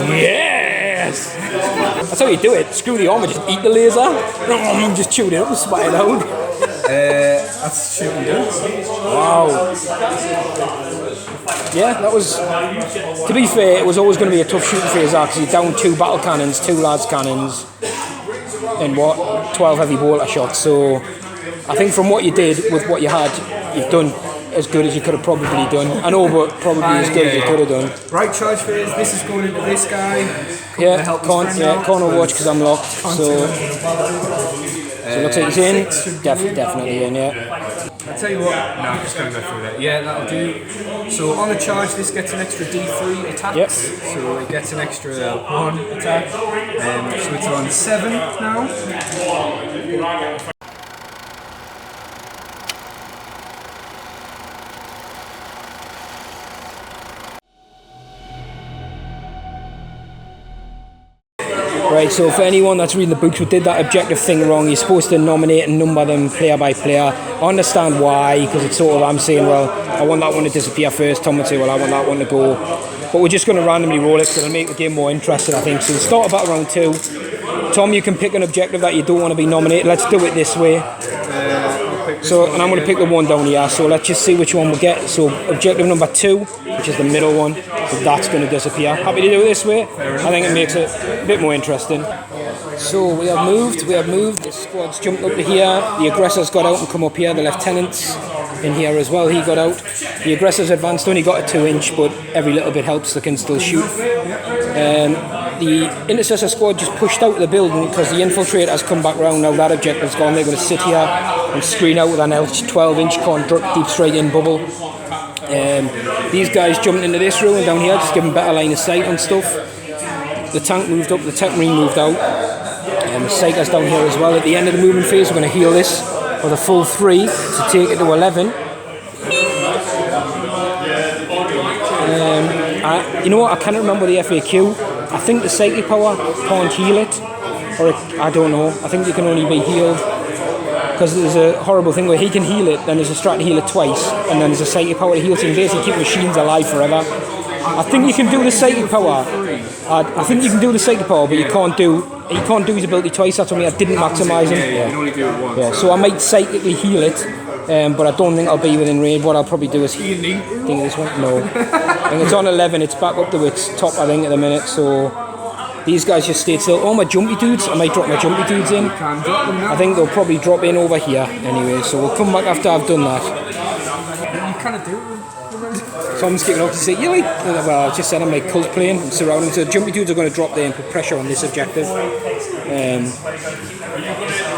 Yes! That's how you do it. Screw the armor, just eat the laser. Just chew it up and spat it out. That's shooting good. Wow. Yeah, that was... To be fair, it was always going to be a tough shooting phase because you're down 2 battle cannons, 2 las cannons, and 12 heavy bolter shots. So I think from what you did with what you had, you've done as good as you could have probably done. I know, but probably as good as you could have done. Right, charge phase. This is going into this guy. Can't overwatch because I'm locked. So it looks like he's in. Definitely in, yeah. I'll tell you what, no, I'm just going to go through that. Yeah, that'll do. So on the charge, this gets an extra D3 attacks. Yep. So it gets an extra 1 attack. So it's on 7 now. Right, so for anyone that's reading the books who did that objective thing wrong, you're supposed to nominate and number them player by player. I understand why, because it's sort of, I'm saying, well, I want that one to disappear first. Tom would say, well, I want that one to go. But we're just going to randomly roll it, so it'll make the game more interesting, I think. So we'll start about round 2. Tom, you can pick an objective that you don't want to be nominated. Let's do it this way. So, and I'm going to pick the one down here, so let's just see which one we get. So objective number 2, which is the middle one, so that's going to disappear. Happy to do it this way? I think it makes it a bit more interesting. So we have moved, the squad's jumped up to here, the aggressors got out and come up here, the lieutenant's in here as well, he got out. The aggressors advanced, only got a 2-inch, but every little bit helps, they can still shoot. The intercessor squad just pushed out of the building because the infiltrator has come back round now, that objective's gone, they're going to sit here and screen out with an 12-inch deep straight in bubble. These guys jumped into this room down here, just giving better line of sight and stuff. The tank moved up, the Techmarine moved out, and the Psyker's down here as well. At the end of the movement phase, we're going to heal this for the full 3 to take it to 11. You know what, I can't remember the FAQ. I think the psychic power can't heal it, or I don't know. I think it can only be healed. Because there's a horrible thing where he can heal it, then there's a strat to heal it twice, and then there's a psychic power to heal it, so you basically keep machines alive forever. I think you can do the psychic power. I think you can do the psychic power, but he can't do his ability twice. That's why I didn't maximise him. Yeah, you can only do it once. Yeah, so I might psychically heal it, but I don't think I'll be within range. What I'll probably do is think this one. No, I think it's on 11. It's back up to its top, I think, at the minute. So. These guys just stayed still. All my jumpy dudes, I might drop my jumpy dudes in. I think they'll probably drop in over here anyway, so we'll come back after I've done that. You kind of do. Tom's kicking off to say, you like, well, I just said I'm like cult playing, I'm surrounding, so the jumpy dudes are going to drop there and put pressure on this objective.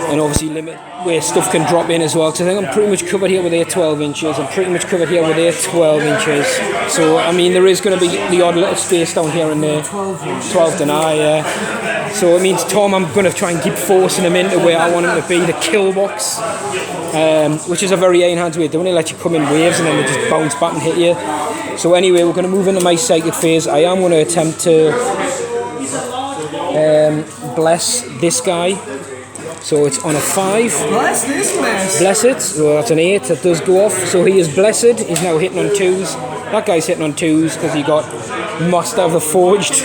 And obviously limit where stuff can drop in as well, because I think I'm pretty much covered here with their 12 inches, I'm pretty much covered here with their 12 inches. So, I mean, there is going to be the odd little space down here and there. 12 deny, yeah. So it means Tom, I'm going to try and keep forcing him into where I want him to be, the kill box, which is a very enhanced way of doing it. Let you come in waves and then they just bounce back and hit you. So anyway, we're going to move into my psychic phase. I am going to attempt to bless this guy. So it's on a 5. Bless this mess. Bless it. So that's an 8. That does go off. So he is blessed. He's now hitting on 2s. That guy's hitting on 2s because he got Master of the Forged.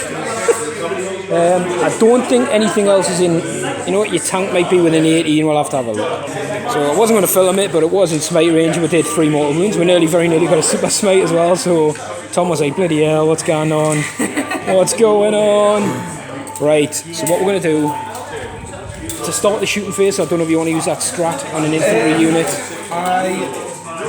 I don't think anything else is in. You know what? Your tank might be within 18. We'll have to have a look. So I wasn't going to film it, but it was in smite range. We did 3 mortal wounds. We very nearly got a super smite as well. So Tom was like, bloody hell, what's going on? What's going on? Right. So what we're going to do. To start the shooting phase, I don't know if you want to use that strat on an infantry unit. I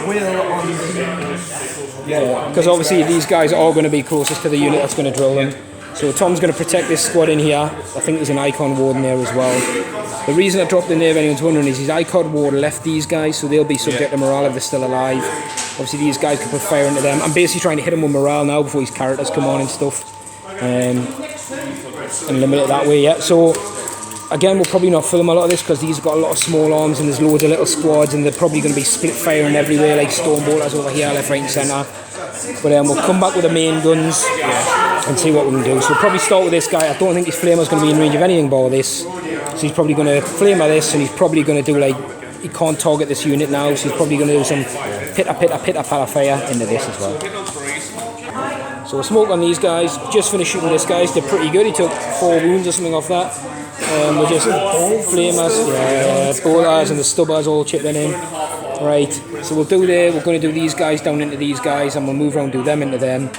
will on the... Yeah, because obviously these guys are all going to be closest to the unit that's going to drill them. So Tom's going to protect this squad in here. I think there's an Icon Ward in there as well. The reason I dropped in there, if anyone's wondering, is his Icon Ward left these guys, so they'll be subject to morale if they're still alive. Obviously these guys can put fire into them. I'm basically trying to hit him with morale now before his characters come on and stuff. And limit it that way, yeah. So... Again, we'll probably not film a lot of this because these have got a lot of small arms and there's loads of little squads and they're probably going to be split firing everywhere like Stormbolters over here, left, right and centre. But we'll come back with the main guns and see what we can do. So we'll probably start with this guy. I don't think his flamer's going to be in range of anything but this. So he's probably going to flamer this and he's probably going to do like, he can't target this unit now, so he's probably going to do some pitter fire into this as well. So we'll smoke on these guys. Just finished shooting this guy. They're pretty good. He took 4 wounds or something off that. We're just flamers, bolters and the stubbers all chipping in. Right, so we'll do there. We're going to do these guys down into these guys, and we'll move around, do them into them.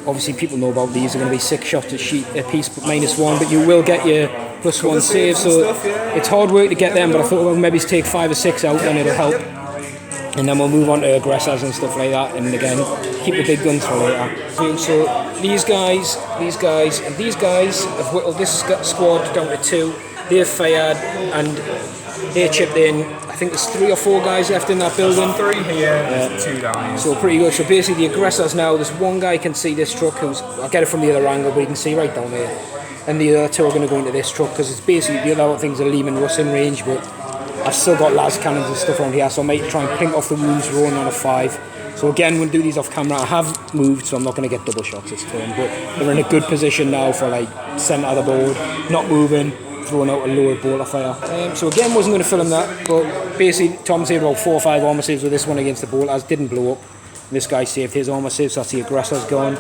Obviously, people know about these. They're going to be 6 shots a piece, but -1. But you will get your +1 save. So it's hard work to get them. But I thought, well, maybe take 5 or 6 out, and it'll help. And then we'll move on to aggressors and stuff like that, and again, keep the big guns for later. So these guys, and these guys have whittled this squad down to 2. They've fired, and they chipped in. I think there's 3 or 4 guys left in that building. 3 here, 2 down here. So pretty good. So basically the aggressors now, there's one guy can see this truck, I'll get it from the other angle, but you can see right down there. And the other 2 are going to go into this truck, because it's basically, the other things are Lehman Russ in range, but I've still got las cannons and stuff around here, so I might try and plink off the wounds rolling on a 5. So again, we'll do these off camera. I have moved, so I'm not going to get double shots this turn, but they're in a good position now for like centre of the board, not moving, throwing out a lower bolter fire. So again, wasn't going to film that, but basically Tom saved about 4 or 5 armour saves with this one against the bolters, didn't blow up. This guy saved his armour saves, so that's the aggressor's gone.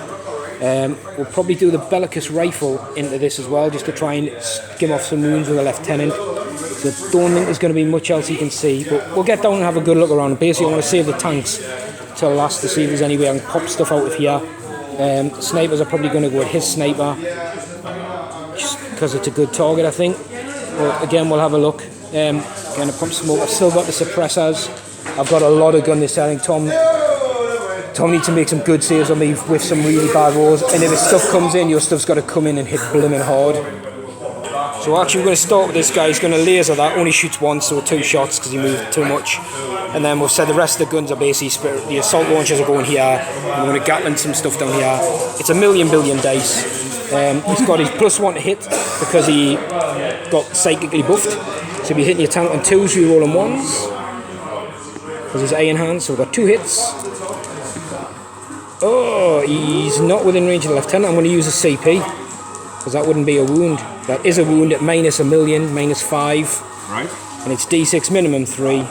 We'll probably do the Bellicus rifle into this as well, just to try and skim off some wounds with a lieutenant. So I don't think there's going to be much else you can see, but we'll get down and have a good look around. Basically, I want to save the tanks till last to see if there's any way I can pop stuff out of here. Snipers are probably going to go with his sniper, just because it's a good target, I think. But again, we'll have a look. Going to pump smoke. I've still got the suppressors. I've got a lot of gun this selling. Tom needs to make some good saves on me with some really bad rolls, and if his stuff comes in, your stuff's got to come in and hit blimmin' hard. So actually we're going to start with this guy. He's going to laser that, only shoots once, so 2 shots because he moved too much. And then we've said the rest of the guns are basically, the assault launchers are going here, and we're going to Gatling some stuff down here. It's a million dice. He's got his +1 to hit because he got psychically buffed. So he'll be hitting your tank on 2s, re-rolling 1s. Because he's A in hand, so we've got 2 hits. Oh, he's not within range of the lieutenant. I'm going to use a CP, because that wouldn't be a wound. That is a wound at -1,000,000, -5. Right. And it's D6 minimum 3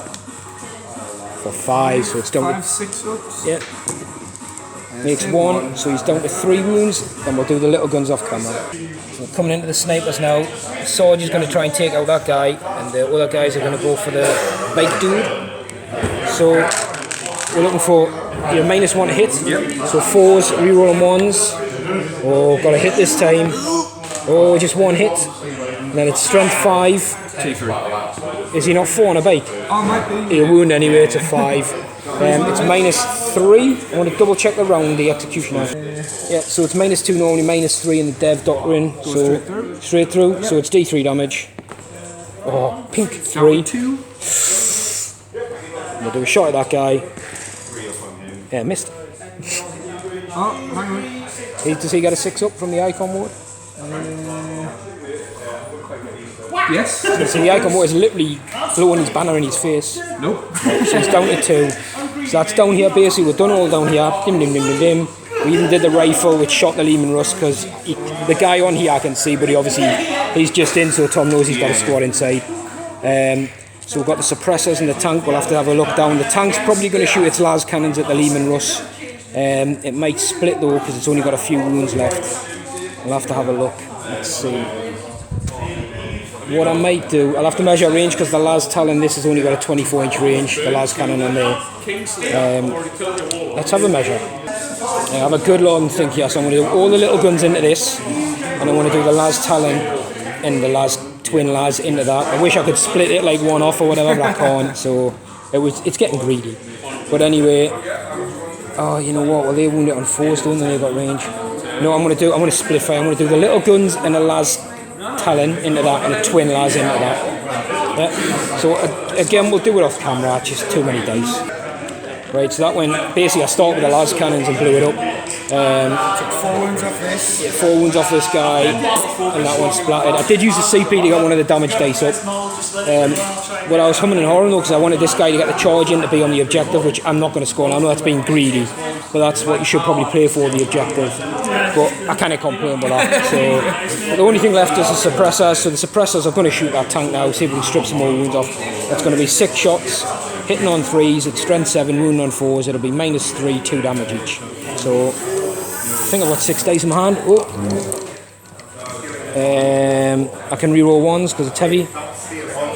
for 5, so it's down 5, 6 ups. Yeah. Makes 1, so he's down to 3 wounds. Then we'll do the little guns off camera. So we're coming into the snipers now. The Sarge is going to try and take out that guy, and the other guys are going to go for the bike dude. So we're looking for your -1 to hit. Yep. So 4s, re-rolling 1s. Oh, got a hit this time. Oh, just 1 hit. And then it's strength 5. T3. Is he not 4 on a bike? Oh, might be. He'll wound anyway, it's a 5. It's -3. I want to double check the round, the executioner. Yeah, so it's -2 normally, -3 in the dev doctrine. So straight through. So it's D3 damage. Oh, pink 3. 2. We'll do a shot at that guy. Yeah, missed. Oh, hang on. Does he get a 6 up from the icon ward? Yes. So the icon ward is literally blowing his banner in his face. Nope. So he's down to 2. So that's down here basically, we're done all down here. Dim dim dim dim dim. We even did the rifle which shot the Lehman Russ, because the guy on here I can see, but he's just in, so Tom knows he's got a squad inside. So we've got the suppressors and the tank. We'll have to have a look down. The tank's probably going to shoot its las cannons at the Lehman Russ. It might split though, because it's only got a few wounds left. We'll have to have a look. Let's see. What I might do, I'll have to measure range, because the las talon, this has only got a 24-inch range, the las cannon on there. Let's have a measure. I have a good long think here, so I'm going to do all the little guns into this, and I want to do the las talon and the las twin las into that. I wish I could split it like one off or whatever, but I can't, so it's getting greedy. But anyway, oh, you know what, well they wound it on 4s, don't they? They've got range. No, I'm going to split fire. I'm going to do the little guns and the las talon into that, and a twin las into that. Yeah. So again, we'll do it off camera, it's just too many dice. Right, so that went, basically I started with the las cannons and blew it up. Took 4 wounds off this. Yeah, 4 wounds off this guy, and that one splattered. I did use the CP to get one of the damage dice up. Well, I was humming and hawing though, because I wanted this guy to get the charge in to be on the objective, which I'm not going to score. I know that's being greedy, but that's what you should probably play for, the objective. But I kind of complain about that. So the only thing left is the suppressors. So the suppressors are going to shoot that tank now, see if we can strip some more wounds off. That's going to be 6 shots, hitting on 3s, it's strength 7, wounding on 4s. It'll be -3, 2 damage each. So I think I've got 6 dice in my hand. Oh. I can re-roll 1s because it's heavy.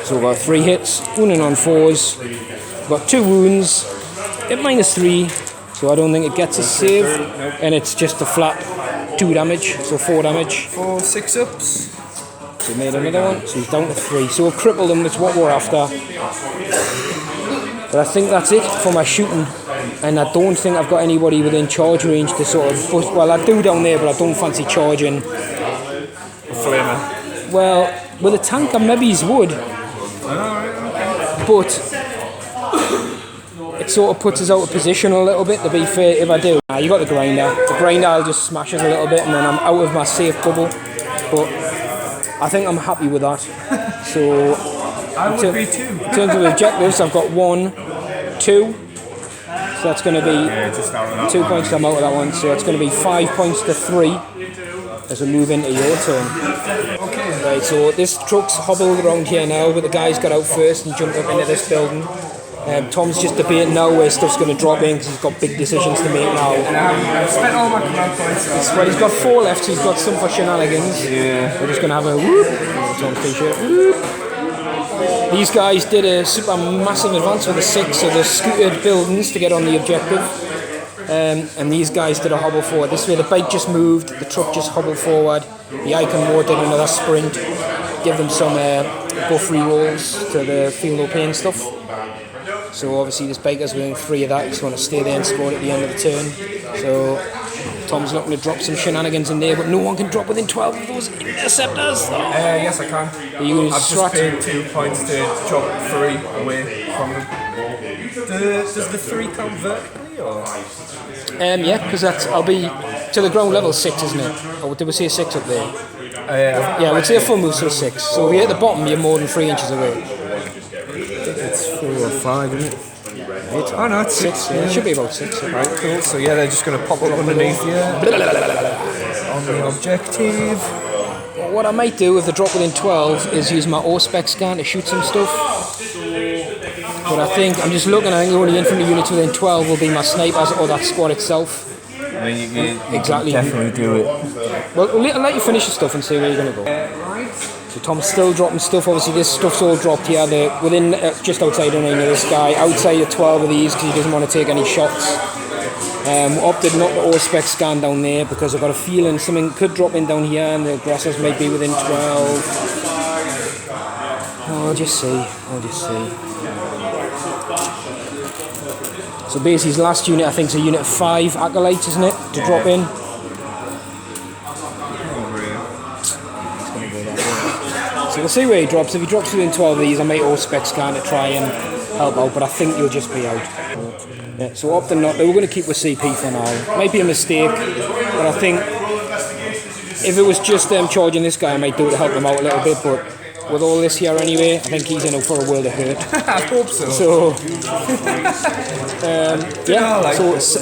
So we've got 3 hits, wounding on 4s. We've got 2 wounds at -3, so I don't think it gets a save. And it's just a flat 2 damage, so 4 damage. 4 6 ups. So we made another one, so he's down to 3. So we've crippled him, that's what we're after. But I think that's it for my shooting. And I don't think I've got anybody within charge range to sort of... Well, I do down there, but I don't fancy charging. A flamer. Well, with a tank, I maybe would. But it sort of puts us out of position a little bit, to be fair, if I do. You got the grinder. The grinder will just smash us a little bit, and then I'm out of my safe bubble. But I think I'm happy with that. So... I would be too. In terms of objectives, I've got 1, 2. So that's going to be 2 points. I'm out of that one. So it's going to be 5 points to 3 as we move into your turn. Okay. Right. So this truck's hobbled around here now, but the guys got out first and jumped up into this building. Tom's just debating now where stuff's going to drop in because he's got big decisions to make now. And I've spent all my command points. Well, he's got 4 left, so he's got some for shenanigans. Yeah. We're just going to have a whoop. Tom's t-shirt. Whoop. These guys did a super massive advance with the 6, so they scooted buildings to get on the objective. And these guys did a hobble forward. This way the bike just moved, the truck just hobbled forward. The Icon War did another sprint, give them some buff re-rolls to the field of pain stuff. So obviously this biker's within 3 of that, just want to stay there and score at the end of the turn. So Tom's looking to drop some shenanigans in there, but no one can drop within 12 of those interceptors. Yes, I can. Are you I've just paid 2 points to chop 3 away from them. Does the 3 count vertically, or? Yeah, because I'll be to the ground level 6, isn't it? Or did we say 6 up there? Yeah, we'd say a full move, so 6. So if you're at the bottom, you're more than 3 inches away. It's 4 or 5, isn't it? Oh no, it's 6. Yeah, it should be about 6. Right, cool. So yeah, they're just going to pop up underneath you on the objective. Well, what I might do if they drop within 12 is use my O-spec scan to shoot some stuff. But I think I'm just looking. I think the only infantry units within 12 will be my snipers or that squad itself. I mean, you exactly. Can definitely do it. Well, I'll let you finish the stuff and see where you're going to go. So Tom's still dropping stuff. Obviously, this stuff's all dropped here. They're within just outside the 9 of this guy, outside of 12 of these because he doesn't want to take any shots. Opted not to O-spec scan down there because I've got a feeling something could drop in down here and the aggressors might be within 12. Oh, I'll just see. So basically his last unit I think is a unit of 5 acolytes, isn't it, to drop in? So we'll see where he drops. If he drops within 12 of these, I might O-spec scan to try and help out, but I think you'll just be out. Yeah, so opting not, we're going to keep with CP for now. Might be a mistake, but I think if it was just them charging this guy, I might do it to help him out a little bit, but with all this here anyway, I think he's in for a world of hurt. I hope so. So,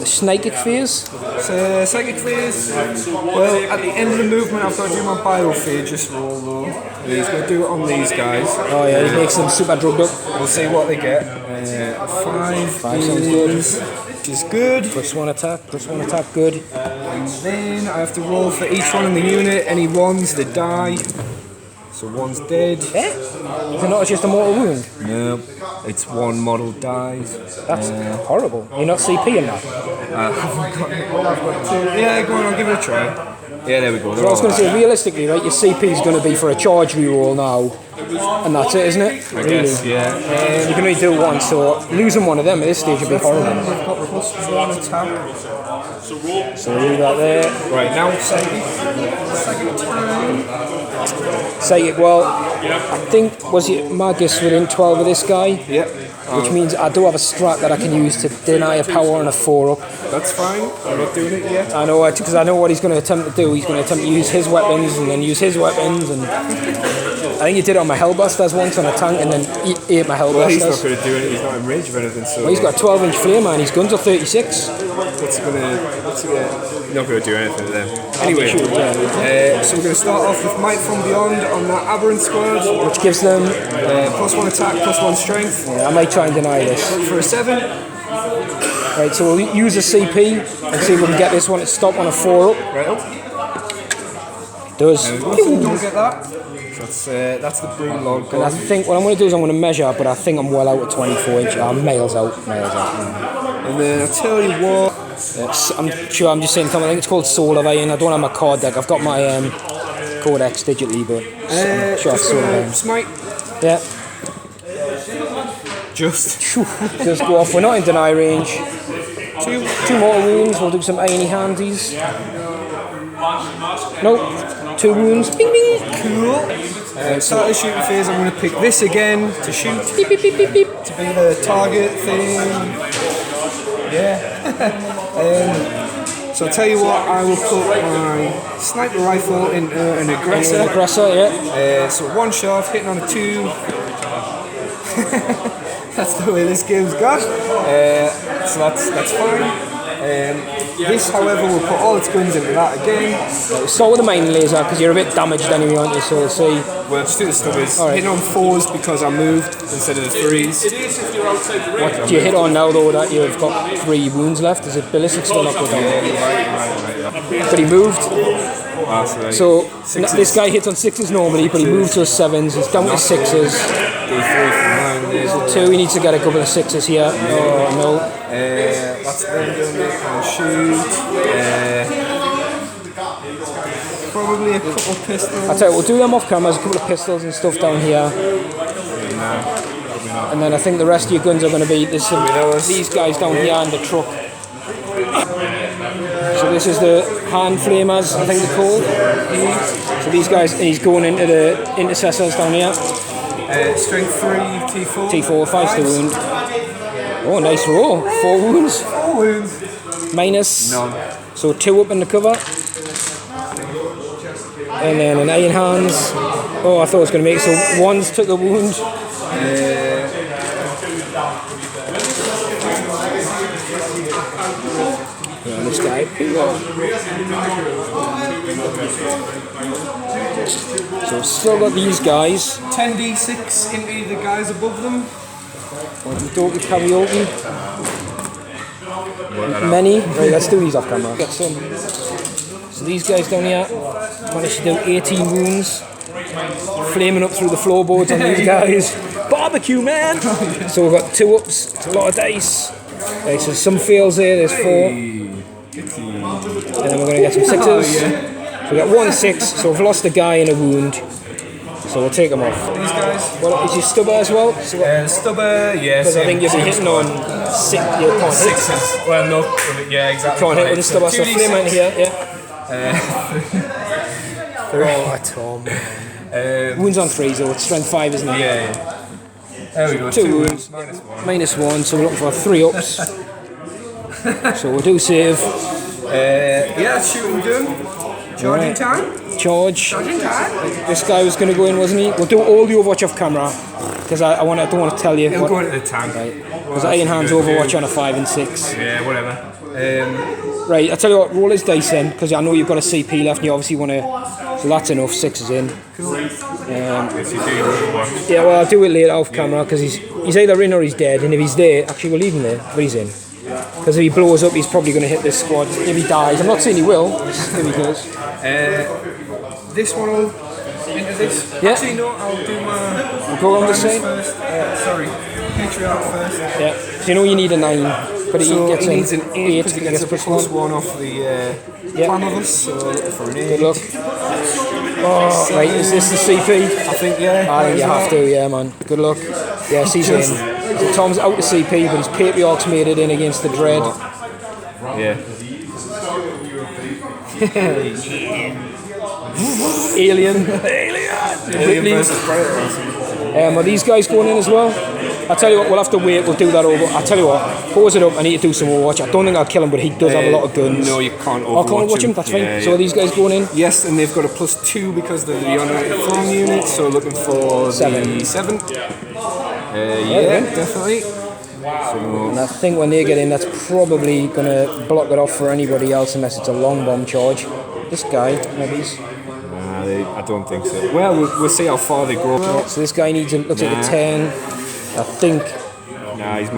psychic phase? So, psychic phase, well, at the end of the movement I've got to do my biophagus roll though. He's going to do it on these guys. Oh yeah, he makes them super drugged up. We'll see what they get. 5 sounds good. Which is good. +1 attack, good. And then I have to roll for each one in the unit. Any ones, they die. So one's dead. Eh? Is it not just a mortal wound? No, it's 1 model dies. That's horrible. You're not CP in that? I haven't got it. Well, I've got 2. Yeah, go on, I'll give it a try. Yeah, there we go. So I was going to say, realistically, right, your CP is going to be for a charge reroll now, and that's it, isn't it? I guess, yeah. You can only do 1, so losing one of them at this stage would be horrible. I've got +1 attack. So leave that there. Right, now psychic. Second time. Psychic, well, I think, was it Magus within 12 of this guy? Yep. Which means I do have a strat that I can use to deny a power and a 4-up. That's fine, I'm not doing it yet. I know, because I know what he's going to attempt to do. He's going to attempt to use his weapons and then use his weapons. And I think he did it on my Hellbusters once on a tank and then he ate my Hellbusters. Well, he's not going to do it, he's not in range of anything. So well, he's got a 12-inch flame and his guns are 36. What's he not going to do anything to them. Anyway, so we're going to start off with Might from Beyond on that Aberrant squad. Which gives them +1 attack, +1 strength. Yeah, I might try and deny this. For a 7. Right, so we'll use a CP and see if we can get this one to stop on a 4-up. Right up. Does. Don't get that. So that's the blue log. And I think what I'm going to do is I'm going to measure, but I think I'm well out at 24 inch. I'm miles out. And then I'll tell you what. I'm sure I'm just saying something. I think it's called Solar Vein. I don't have my card deck. I've got my Codex digitally, but I'm sure it's Solar Vein. Smite. Yeah. Just go off. We're not in deny range. Two more wounds. We'll do some irony handsies. Nope. 2 wounds. Bing bing. Cool. Start the shooting phase. I'm going to pick this again to shoot. Beep beep beep beep beep. To be the target thing. Yeah. So I'll tell you what, I will put my sniper rifle into an aggressor. Yeah. So 1 shot, hitting on a 2. That's the way this game's gone. So that's fine. This, however, will put all its guns into that again. Start with the main laser because you're a bit damaged anyway, aren't you? So we'll see. Well, just do the stubbers. Right. Hitting on 4s because I moved instead of the 3s. What do you hit on now though that you've got 3 wounds left? Is it ballistic still up with Right. But he moved. Right. So this guy hits on 6s normally, but he moved to 7s. He's down to 6s. So 2, he needs to get a couple of 6s here. Oh no. That's them doing that shoot. Probably a couple of pistols. I'll tell you, we'll do them off camera. There's a couple of pistols and stuff down here. And then I think the rest of your guns are going to be these guys down here and the truck. So this is the hand flamers, I think they're called. So these guys, he's going into the intercessors down here. Strength 3, T4. T4, 5 to wound. Oh, nice roll. 4 wounds. 4 wounds. Minus. None. So 2 up in the cover. And then an iron hands. Oh, I thought it was going to make it. So 1's took a wound. This guy. So we've still got these guys. 10d6 into the guys above them. Walkie karaoke. Many. Right, let's do these off camera. Got some. So these guys down here managed to do 18 wounds. Flaming up through the floorboards on these guys. Barbecue, man! So we've got 2 ups. It's a lot of dice. Okay, so some fails there. There's 4. And then we're going to get some 6s. So we've got 1 6. So we've lost a guy in a wound. So we'll take them off. These guys. Well, is your stubber as well? So stubber, yeah. Because I think you'll be hitting on 6. You can't 6s. Well, no. Yeah, exactly. Can't hit with the stubber. So flame in here, yeah. Oh, Tom. Wounds on 3, so it's strength 5, isn't it? Yeah. There we go. 2 wounds. -1, so we're looking for 3 ups. So we'll do save. Yeah, shooting done. Charging time. Charging time. This guy was going to go in, wasn't he? We'll do all the Overwatch off camera because I don't want to tell you. He'll go into the tank. Right. Because Iron Hand's Overwatch on a 5 and 6. Yeah, whatever. Right, I'll tell you what, roll his dice in because I know you've got a CP left and you obviously want to. So that's enough, 6 is in. Cool. Yeah, well, I'll do it later off camera because he's either in or he's dead. And if he's there, actually we'll leave him there, but he's in. Because if he blows up, he's probably going to hit this squad. If he dies, I'm not saying he will, if he does. This one will into this. Yeah. Actually, no, I'll do my. We'll go on the same. First. Sorry, Patriarch first. Yeah. So you know you need a 9, but so he gets he needs an 8 because he he gets a +1 off the Primaris. So for an 8. Good luck. Oh, right, is this the CP? I think, yeah. I think you have to, yeah, man. Good luck. Yeah, he's in. So Tom's out of CP, but his Patriarch's made it in against the Dread. Yeah. Alien versus Predator. Are these guys going in as well? I'll tell you what, we'll have to wait, we'll do that over. I'll tell you what, pause it up, I need to do some Overwatch. I don't think I'll kill him, but he does have a lot of guns. No, you can't Overwatch can't watch him? That's fine. Yeah, so are these guys going in? Yes, and they've got a +2 because they're the unrated throng unit, so looking for 7. The 7. Yeah, definitely. So, and I think when they get in, that's probably going to block it off for anybody else unless it's a long bomb charge. This guy, maybe he's... I don't think so. Well, we'll see how far they go. So this guy needs looks like a 10. I think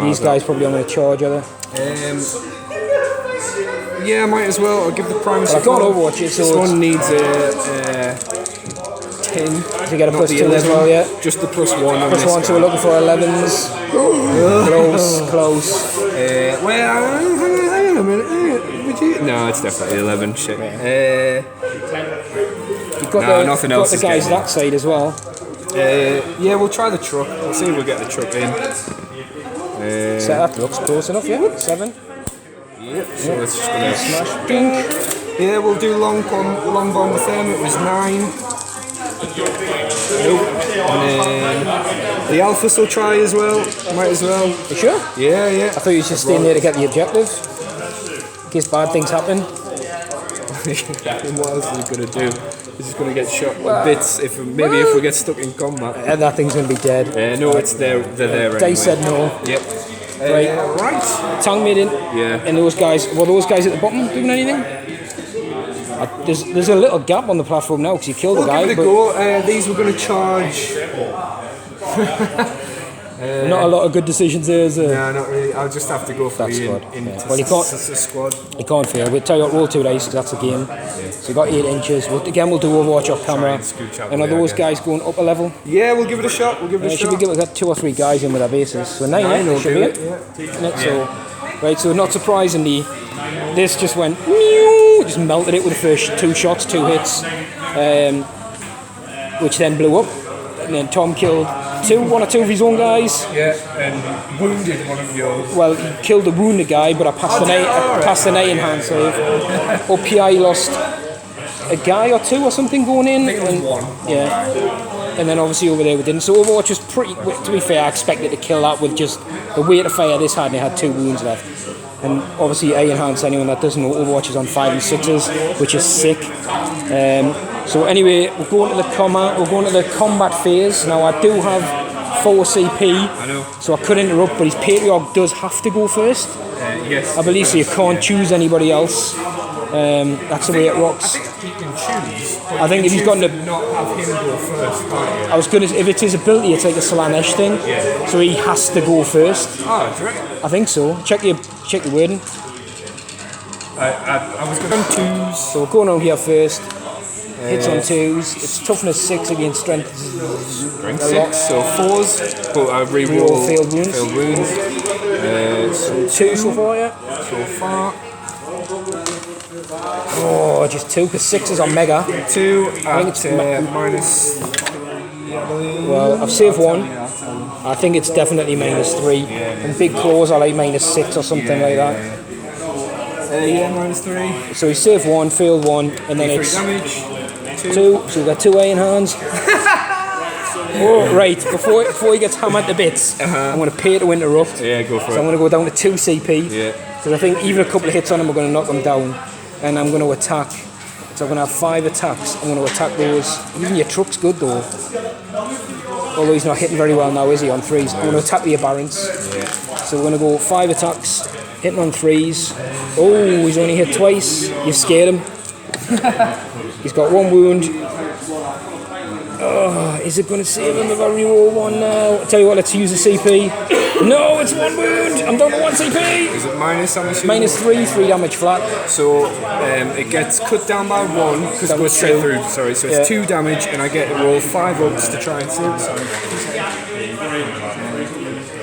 these guys probably aren't going to charge, are they? Yeah, might as well. I'll give the Primaris. Well, I can't Overwatch it, so this one needs a 10. To get a +2 as well, yeah. Just the +1 on +1, so we're looking for 11s. Close. Well, hang on a minute. Would you? No, it's definitely 11. Shit. You've got nothing else. Got the guys that side as well. Yeah, we'll try the truck. We'll see if we'll get the truck in. So that looks close enough, yeah? 7. Yep, so it's just gonna Smash pink. Yeah, we'll do long bomb with them. It was 9. Nope. And then the Alpha still try as well. Might as well. You sure? Yeah, yeah. I thought you were just staying there to get the objective. In case bad things happen. What else is he gonna do? He's just gonna get shot to bits if we get stuck in combat. And that thing's gonna be dead. No, it's there. They're there anyway. They said no. Yep. Right. Tang made in. Yeah. And those guys, were those guys at the bottom doing anything? There's a little gap on the platform now because you killed the guy. Give it a go. These were going to charge. Not a lot of good decisions there, is there? No, not really. I'll just have to go for the squad. Well, you can't. It's a squad. You can't fail. We'll tell you what, roll 2 dice because that's a game. So you got 8 inches. We'll do Overwatch off camera. And are those guys going up a level? Yeah, we'll give it a shot. Should we get 2 or 3 guys in with our bases? So 9 should be it. So, right. So not surprisingly, this just went. Just melted it with the first 2 shots, 2 hits, which then blew up. And then Tom killed 1 or 2 of his own guys. Yeah, and wounded one of yours. Well, he killed the wounded guy, but I passed an A in hand save. Up here, I lost a guy or 2 or something going in. I think it was 1. Yeah. And then obviously over there we didn't. So Overwatch was pretty, to be fair, I expected to kill that with just the weight of fire this had, and it had 2 wounds left. And obviously A enhanced, anyone that doesn't know, Overwatch is on 5 and 6s, which is sick. So anyway, we're going to the combat phase. Now I do have 4 CP, I know. so I could interrupt, but his Patriarch does have to go first. Yes. I believe so. You can't choose anybody else. That's the way it works. I think you can choose. I think if he's got to not have him go first. I was gonna. If it's his ability, it's like a Slanesh thing. Yeah. So he has to go first. Oh, direct. I think so. Check your wording. I was going to 2s. So we're going on here first. Hits on 2s. It's toughness 6 against strength. Strength 6, so 4s. But I re-roll failed wounds. So 2 so far, yeah. So far. Oh, just 2 because 6 is on mega. 2 I think it's minus 3, I believe. Well, I've saved 1. I think it's definitely minus 3. And big claws are like minus 6 or something like that. Minus 3. So he saved 1, failed 1, and then it's damage. 2. So we've got 2 A in hands. Oh, right, before he gets hammered to bits, I'm going to pay to interrupt. Yeah, go for it. So I'm going to go down to 2 CP. Yeah. Because I think even a couple of hits on him are going to knock him down. And I'm going to attack. So I'm going to have 5 attacks. I'm going to attack those. Even your truck's good though. Although he's not hitting very well now, is he, on 3s? I'm going to attack the Aberrants. Yeah. So we're going to go 5 attacks, hitting on 3s. Oh, he's only hit twice. You've scared him. He's got 1 wound. Oh, is it going to save him if I reroll 1 now? I'll tell you what, let's use the CP. No, it's 1 wound. I'm down to 1 CP. Is it minus? Minus 3 damage flat. So it gets cut down by 1 because it goes straight through. Sorry, so it's 2 damage, and I get to roll 5 ups to try and save it.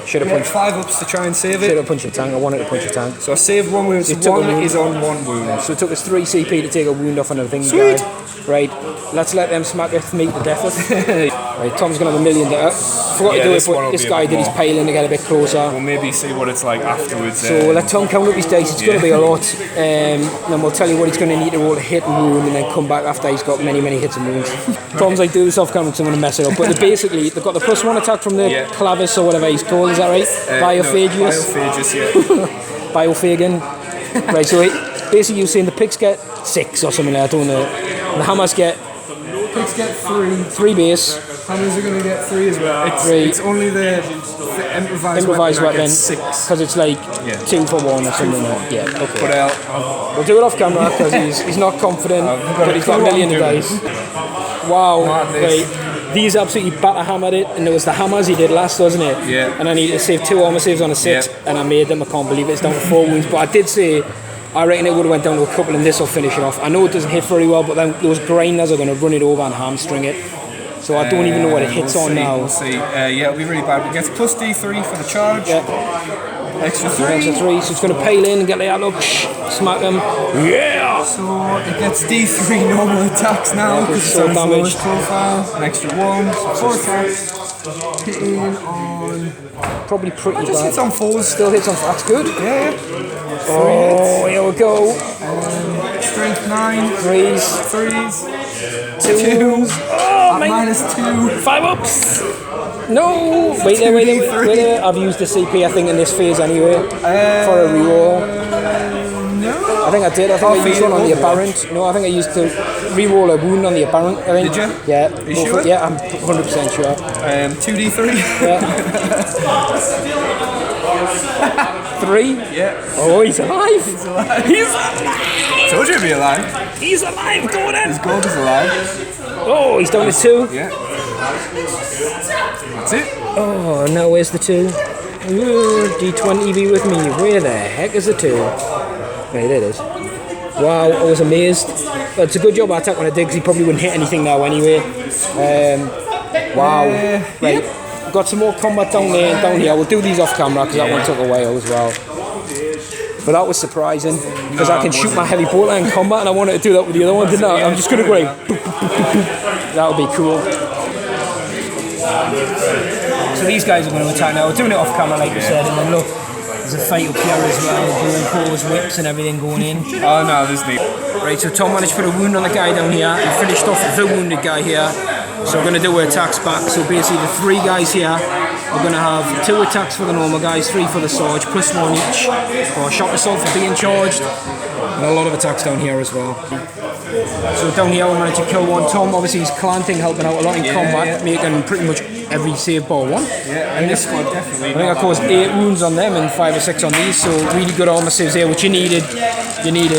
Should have punched 5 ups to try and save it. Should have punched your tank. I wanted to punch your tank. So I saved 1 wound. So 1 is on 1 wound. So it took us 3 CP to take a wound off another thing. Sweet. Guy. Right, let's let them smack us meet the death of. Right, Tom's gonna have $1 million there. Forgot to do it, but this guy did his piling to get a bit closer. We'll maybe see what it's like afterwards. So we'll let Tom count up his dice. It's gonna be a lot. Then we'll tell you what he's gonna need to roll to hit and wound, and then come back after he's got many hits and wounds. Tom's like, do this off camera because I'm gonna mess it up. But basically, they've got the +1 attack from the clavis or whatever he's called. Is that right? Biophagus. Biophagus, yeah. Biophagan. Right. So basically, you're saying the pigs get 6 or something like that, don't they? The hammers get. Pigs get 3. 3 base. Hammers are going to get 3 as well. It's only the improvised weapon 6. Because it's like 2 for 1 or something like that. Yeah, okay. But we'll do it off camera because he's not confident, but he's got $1 million dice. Wow. Right. These absolutely batter hammered it, and it was the hammers he did last, wasn't it? Yeah. And I needed to save 2 armor saves on a 6, and I made them. I can't believe it. It's down to 4 wounds. But I did say, I reckon it would have went down to a couple, and this will finish it off. I know it doesn't hit very well, but then those grinders are going to run it over and hamstring it. So I don't even know what it hits on now. We'll see. It'll be really bad. It gets plus D3 for the charge. Extra 3. Extra 3, so it's going to pile in and get the outlook, smack them. Yeah! So it gets D3 normal attacks now because it's on its lowest profile. An extra 1, so 4 attacks. Hitting on... Probably pretty Just bad. hits on 4s. Still hits on 4s. That's good. Yeah. Oh, here we go. Strength 9. 3s. 3s. 2s. Oh, -2. 5 ups. No. Wait there. I've used the CP, I think, in this phase anyway. For a reroll. No. I think I did. I think I used one on the Aberrant. No, I think I used to reroll a wound on the Aberrant. I think. Did you? Yeah. Are you sure? Yeah, I'm 100% sure. 2d3. Yeah. 3? Yeah. Oh, he's alive! He's alive. He's alive! Told you he'd be alive. He's alive, Gordon! His gold is alive. Oh, he's down to 2. Yeah. That's it. Oh, no, where's the 2? Ooh, D20 be with me. Where the heck is the 2? Right, there it is. Wow, I was amazed. But it's a good job I took on a dig because he probably wouldn't hit anything now anyway. Wow. Right. Got some more combat down there and down here. We'll do these off camera because that one took a while as well. But that was surprising because I can shoot my heavy bolter in combat and I wanted to do that with the other one, didn't I? I'm just going to go like, boop, boop, boop, boop, boop. That would be cool. So these guys are going to attack now. We're doing it off camera like we said, and then look, there's a fight up here as well. Blowing pause, whips and everything going in. Oh no, there's neat. Right, so Tom managed to put a wound on the guy down here. He finished off the wounded guy here. So we're going to do our attacks back. So basically the 3 guys here, we're going to have 2 attacks for the normal guys, 3 for the Sarge, plus 1 each for shot assault for being charged. And a lot of attacks down here as well. So down here we managed to kill 1 Tom. Obviously he's clanting, helping out a lot in combat, making pretty much every save bar 1. Yeah, and this one definitely. I think I caused 8 wounds on them and 5 or 6 on these, so really good armor saves here, which you needed.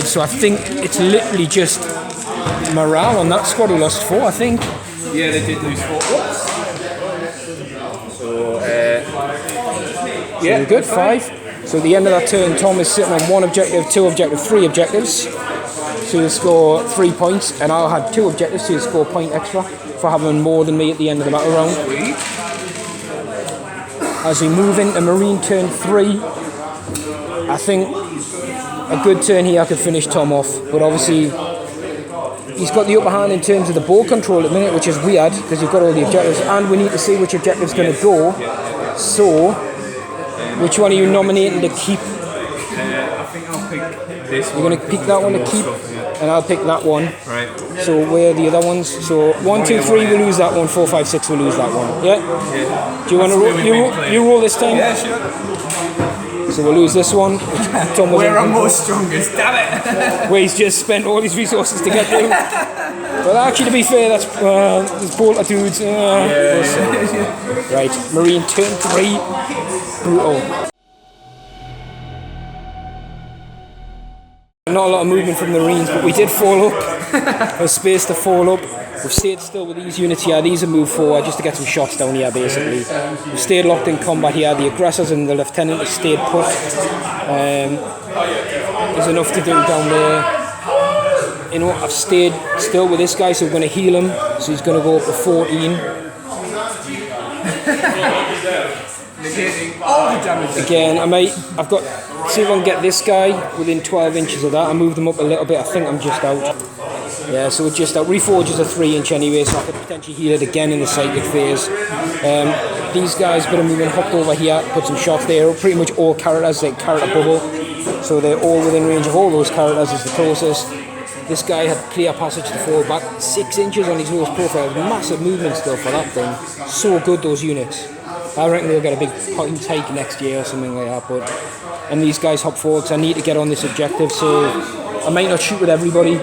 So I think it's literally just morale on that squad who lost 4, I think. Yeah, they did lose 4. So, yeah, good, 5. So at the end of that turn, Tom is sitting on 1 objective, 2 objectives, 3 objectives. So he'll score 3 points, and I'll have 2 objectives, so he'll score a point extra for having more than me at the end of the battle round. As we move into Marine turn 3, I think a good turn here I could finish Tom off, but obviously he's got the upper hand in terms of the ball control at the minute, which is weird because you've got all the objectives, and we need to see which objective's going to go. So, which one are you nominating to keep? I think I'll pick this one. You're going to pick that one to keep, and I'll pick that one. Right. So where are the other ones? So 1, 2, 3 we lose that one, 4, 5, 6 we lose that one. Yeah? Do you want to roll? You roll this time? Yeah, sure. So we'll lose this one. Where I'm more strongest, damn it! Where he's just spent all his resources to get through. But actually, to be fair, that's there's bolter dudes. Right, Marine turn 3, brutal. Not a lot of movement from the Marines, but we did fall up. There's space to fall up. We've stayed still with these units here. These have moved forward just to get some shots down here, basically. We've stayed locked in combat here. The aggressors and the lieutenant have stayed put. There's enough to do down there. You know, I've stayed still with this guy, so we're going to heal him. So he's going to go up to 14. Again, I've got, see if I can get this guy within 12 inches of that. I moved him up a little bit. I think I'm just out. Yeah, so we're just out. Reforge is a 3-inch anyway, so I could potentially heal it again in the psychic phase. These guys, bit of movement, hopped over here, put some shots there. Pretty much all characters, like character bubble. So they're all within range of all those characters as the closest. This guy had clear passage to fall back 6 inches on his lowest profile. Massive movement still for that thing. So good, those units. I reckon they'll get a big point take next year or something like that. And these guys hop forward, so I need to get on this objective. So I might not shoot with everybody,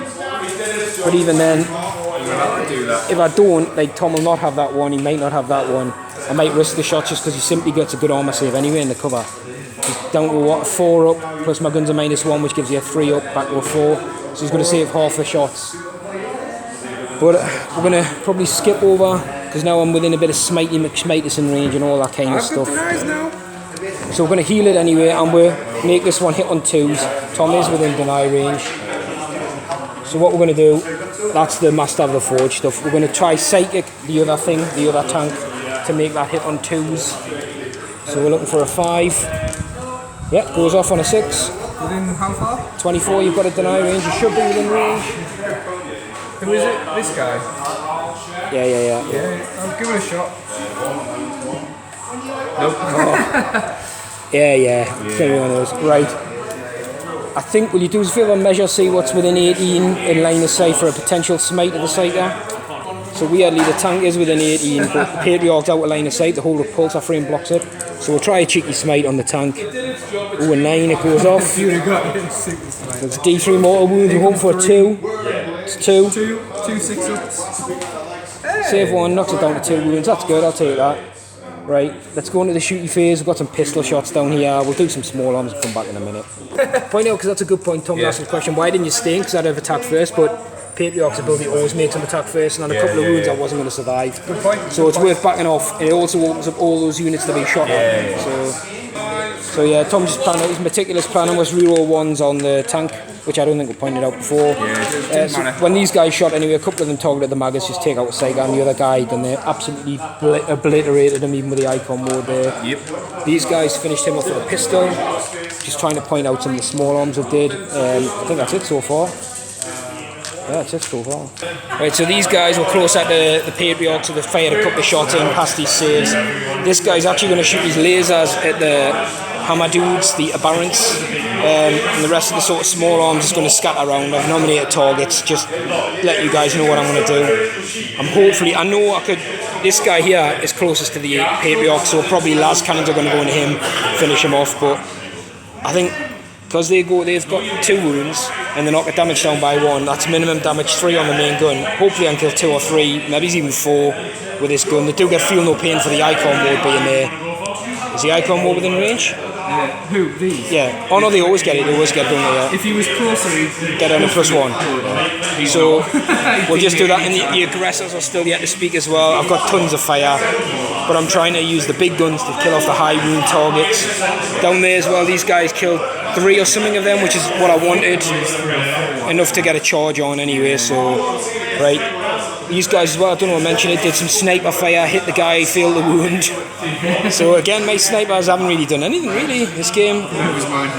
but even then, if I don't, like Tom will not have that one, he might not have that one. I might risk the shot just because he simply gets a good armor save anyway in the cover. He's down to what, 4 up, plus my gun's a -1, which gives you a 3 up, back to a 4. So he's going to save half the shots. But we're going to probably skip over, because now I'm within a bit of smitey McSmitus in range and all that kind of stuff. So we're going to heal it anyway, and we'll make this one hit on 2s. Tom is within deny range. So what we're going to do, that's the Master of the Forge stuff. We're going to try Psychic, the other thing, the other tank, to make that hit on 2s. So we're looking for a 5. Yep, goes off on a 6. Within how far? 24, you've got a deny range, you should be within range. Who is it? This guy? Yeah. Yeah, I'll give it a shot. Nope. Oh. Yeah. It's gonna be one of those. Right. I think, will you do us a favour and measure, see what's within 18 in line of sight for a potential smite of the Psyker? So weirdly the tank is within 18, but the Patriarch's out of line of sight, the whole repulsor frame blocks it. So we'll try a cheeky smite on the tank. Ooh, a 9, it goes off. It's D3 mortal wounds, we're hoping for a 2. It's 2. 2 6-ups. Hey. Save 1, knocks it down to 2 wounds, that's good, I'll take that. Right, let's go into the shooty phase. We've got some pistol shots down here. We'll do some small arms and come back in a minute. Point out, because that's a good point, Tom asked the question, why didn't you stay? Because I'd have attacked first, but Patriarch's ability always makes him attack first, and on a couple of wounds I wasn't going to survive. Good point. So it's worth backing off. It also opens up all those units to be shot at. So yeah, Tom just planned out his meticulous planning was reroll 1s on the tank, which I don't think we pointed out before. So when these guys shot anyway, a couple of them targeted the Magus, just take out a Psyker, and the other guy, and they absolutely obliterated him even with the icon mode there. Yep. These guys finished him off with a pistol. Just trying to point out some of the small arms I did. I think that's it so far. Yeah, it's just so far. Right, so these guys were close at the Patriarch, so they fired a couple of shots in past these saves. This guy's actually going to shoot his lasers at the Hammer dudes, the Aberrants, and the rest of the sort of small arms is going to scatter around. I've nominated targets, just let you guys know what I'm going to do. I know I could, this guy here is closest to the Patriarch, so probably last cannons are going to go into him, finish him off, but I think because they've got 2 wounds and they knock the damage down by 1, that's minimum damage 3 on the main gun. Hopefully I can kill 2 or 3, maybe even 4 with this gun. They do get feel no pain for the icon mode being there. Is the icon mode within range? Who? These? Yeah. Oh no, they always get it. They always get it, don't they? Yeah. If he was closer, he'd get on a +1. Yeah. So we'll just do that. And the aggressors are still yet to speak as well. I've got tons of fire, but I'm trying to use the big guns to kill off the high wound targets. Down there as well, these guys killed 3 or something of them, which is what I wanted. Enough to get a charge on anyway. So right. These guys as well, I don't know if I mentioned it, did some sniper fire, hit the guy, failed the wound. So again, my snipers haven't really done anything really this game. It was mine.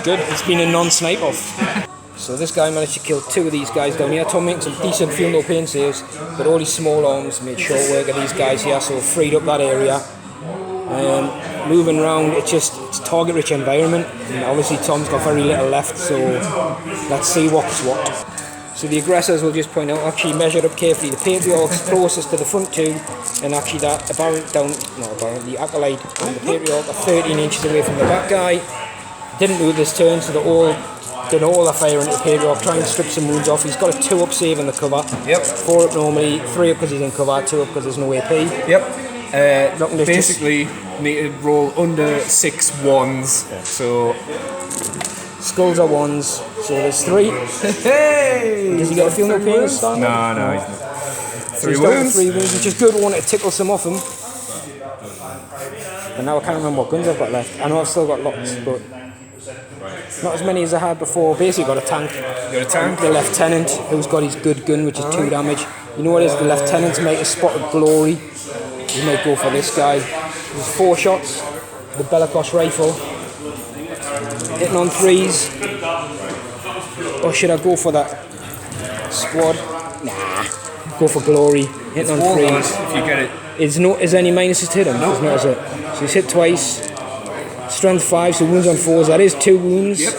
Good, it's been a non-snipe off. So this guy managed to kill 2 of these guys down here. Tom making some decent feel no pain saves, but all these small arms made short work of these guys here, so freed up that area. Moving around, it's a target rich environment, and obviously Tom's got very little left, so let's see what's what. So the aggressors, will just point out, actually measured up carefully. The Patriarch's closest to the front 2, and actually that the Acolyte and the Patriarch are 13 inches away from the back guy. Didn't move this turn, so they're all done all the fire into the Patriarch, trying to strip some wounds off. He's got a 2-up save in the cover. Yep. 4 up normally, 3 up because he's in cover, 2 up because there's no AP. Yep. Basically, need to roll under 6 1s. Yeah. So. Skulls are 1s, so there's 3. Hey! Does he get a feel no pain? No, he's not. 3 wounds. 3 wounds, which is good. We want to tickle some off him. And now I can't remember what guns I've got left. I know I've still got lots, but not as many as I had before. Basically got a tank. You got a tank? The Lieutenant, who's got his good gun, which is 2 damage. You know what it is? The Lieutenant's make a spot of glory. You might go for this guy. There's 4 shots. The Bellicos rifle. Hitting on 3s. Or should I go for that squad? Nah. Go for glory. Hitting on 3s. If you get it. Is any minuses to hit him? No. Nope. Is it? So he's hit twice. Strength 5, so wounds on 4s. That is 2 wounds. Yep.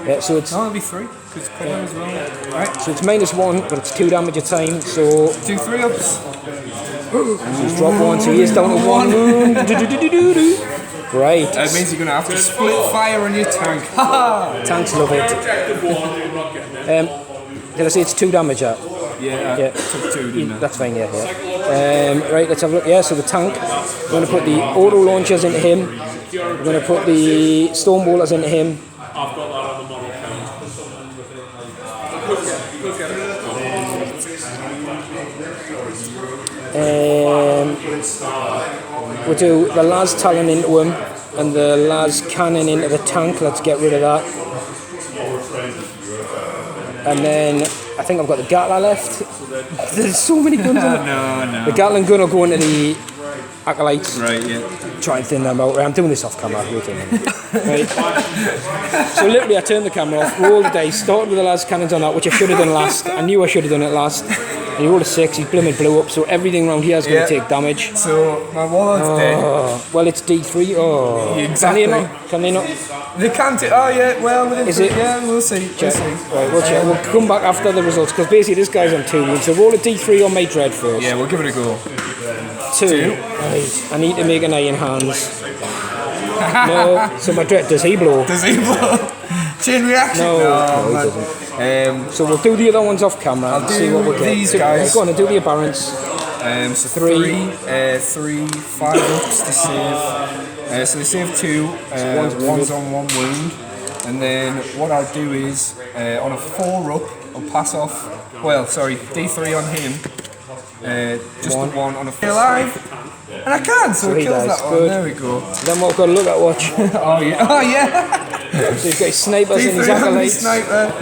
Yeah, so it's. No, it'll be 3. Because cover as well. Right. So it's -1, but it's 2 damage a time. So. 2 3-ups. He's dropped 1, so he is down to 1 wound. Right. That means you're going to have to split fire on your tank. Tanks love it. Did I say it's 2 damage at? Yeah. Took 2, didn't I? That's fine, yeah. Right, let's have a look. Yeah, so the tank. We're going to put the auto launchers into him. We're going to put the storm bolters into him. I've got that on the model. We'll do the Las Talon into him and the Las Cannon into the tank. Let's get rid of that. And then I think I've got the Gatler left. There's so many guns on it. No. The Gatling gun will go into the Acolytes. Right, yeah. Try and thin them out. I'm doing this off camera. Right. So literally I turned the camera off, rolled the dice, started with the Las Cannons on that, which I should have done last. I knew I should have done it last. And he rolled a 6, he blooming blew up, so everything around here is going to take damage. So my Warlord's dead. Well, it's D3. Oh, exactly. Can they not? They can't. Oh yeah. Well, within is it? Yeah, we'll see. Check. Right, we'll check. We'll come back after the results because basically this guy's on 2 wounds. So roll a D3 on my dread first. Yeah, we'll give it a go. 2. Right. I need to make an iron hands. No. So my dread, does he blow? Does he blow? Chain reaction? No, he doesn't. So we'll do the other ones off camera and see what we get. These guys. Go on and do the aberrants. So 3, 5 ups to save. So they save 2. One's on 1 wound. And then what I'll do is on a 4 up, I'll pass off. Well, sorry, D3 on him. Just the 1 on a 4 alive. And I can, so it kills that one. Good. There we go. Then what we've got to look at, watch. Oh yeah. Oh yeah. So you've got his snipers D3 and his acolytes. Sniper.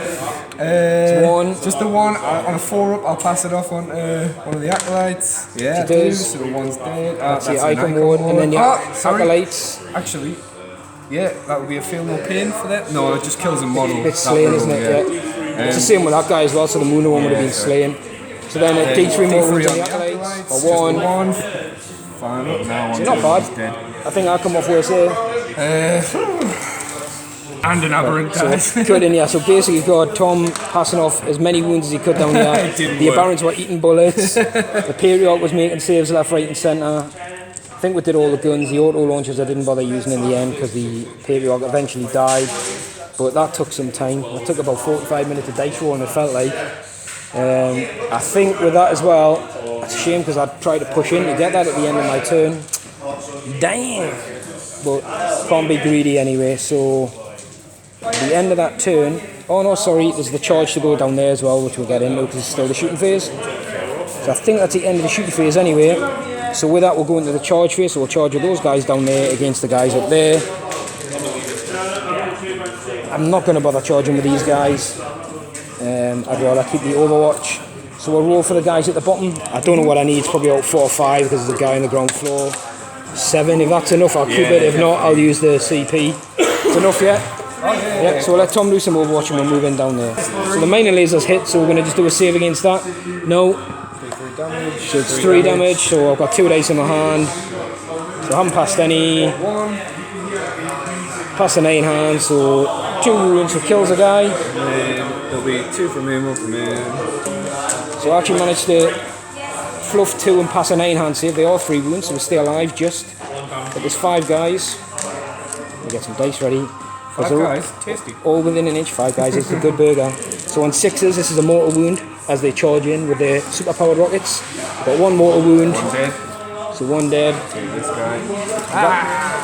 1. Just the 1 on a 4 up. I'll pass it off on one of the acolytes. Yeah. So the 1's dead. That's the icon ward, and then your acolytes. Actually, yeah, that would be a feel no pain for that. No, it just kills a model. It's slain, isn't it? Yeah. It's the same with that guy as well. So the Moon one would have been slain. So then a D3 more wounds on the acolytes. Or 1. Now not bad. I think I'll come off worse here. And an aberrant dies. So good in here. So basically you've got Tom passing off as many wounds as he could down here. The aberrants were eating bullets. The Patriot was making saves left, right and centre. I think we did all the guns. The auto launchers I didn't bother using in the end because the Patriot eventually died. But that took some time. It took about 45 minutes of dice rolling, it felt like. I think with that as well, it's a shame because I tried to push in to get that at the end of my turn. Damn! But can't be greedy anyway, so at the end of that turn, oh no, sorry, there's the charge to go down there as well, which we'll get into because it's still the shooting phase. So I think that's the end of the shooting phase anyway. So with that, we'll go into the charge phase, so we'll charge with those guys down there against the guys up there. I'm not going to bother charging with these guys. I'd rather keep the Overwatch. So we'll roll for the guys at the bottom. I don't know what I need, it's probably about 4 or 5 because there's a guy on the ground floor. 7, if that's enough I'll keep it, if not I'll use the CP. It's enough yet? Yeah, so we'll let Tom do some Overwatch and we'll move in down there. So the minor laser's hit, so we're going to just do a save against that. No. So it's 3 damage, so I've got 2 dice in my hand. So I haven't passed any. Passed an 8 in hand, so 2 wounds, so kills a guy. There'll be 2 from him, 1 from him. So I actually managed to fluff 2 and pass an 8 hand save. They are 3 wounds, so we stay alive just. But there's 5 guys. We'll get some dice ready. 5 guys, tasty. All within an inch, 5 guys, it's a good burger. So on 6s, this is a mortal wound as they charge in with their super powered rockets. Got 1 mortal wound. 1 dead. So 1 dead. This guy.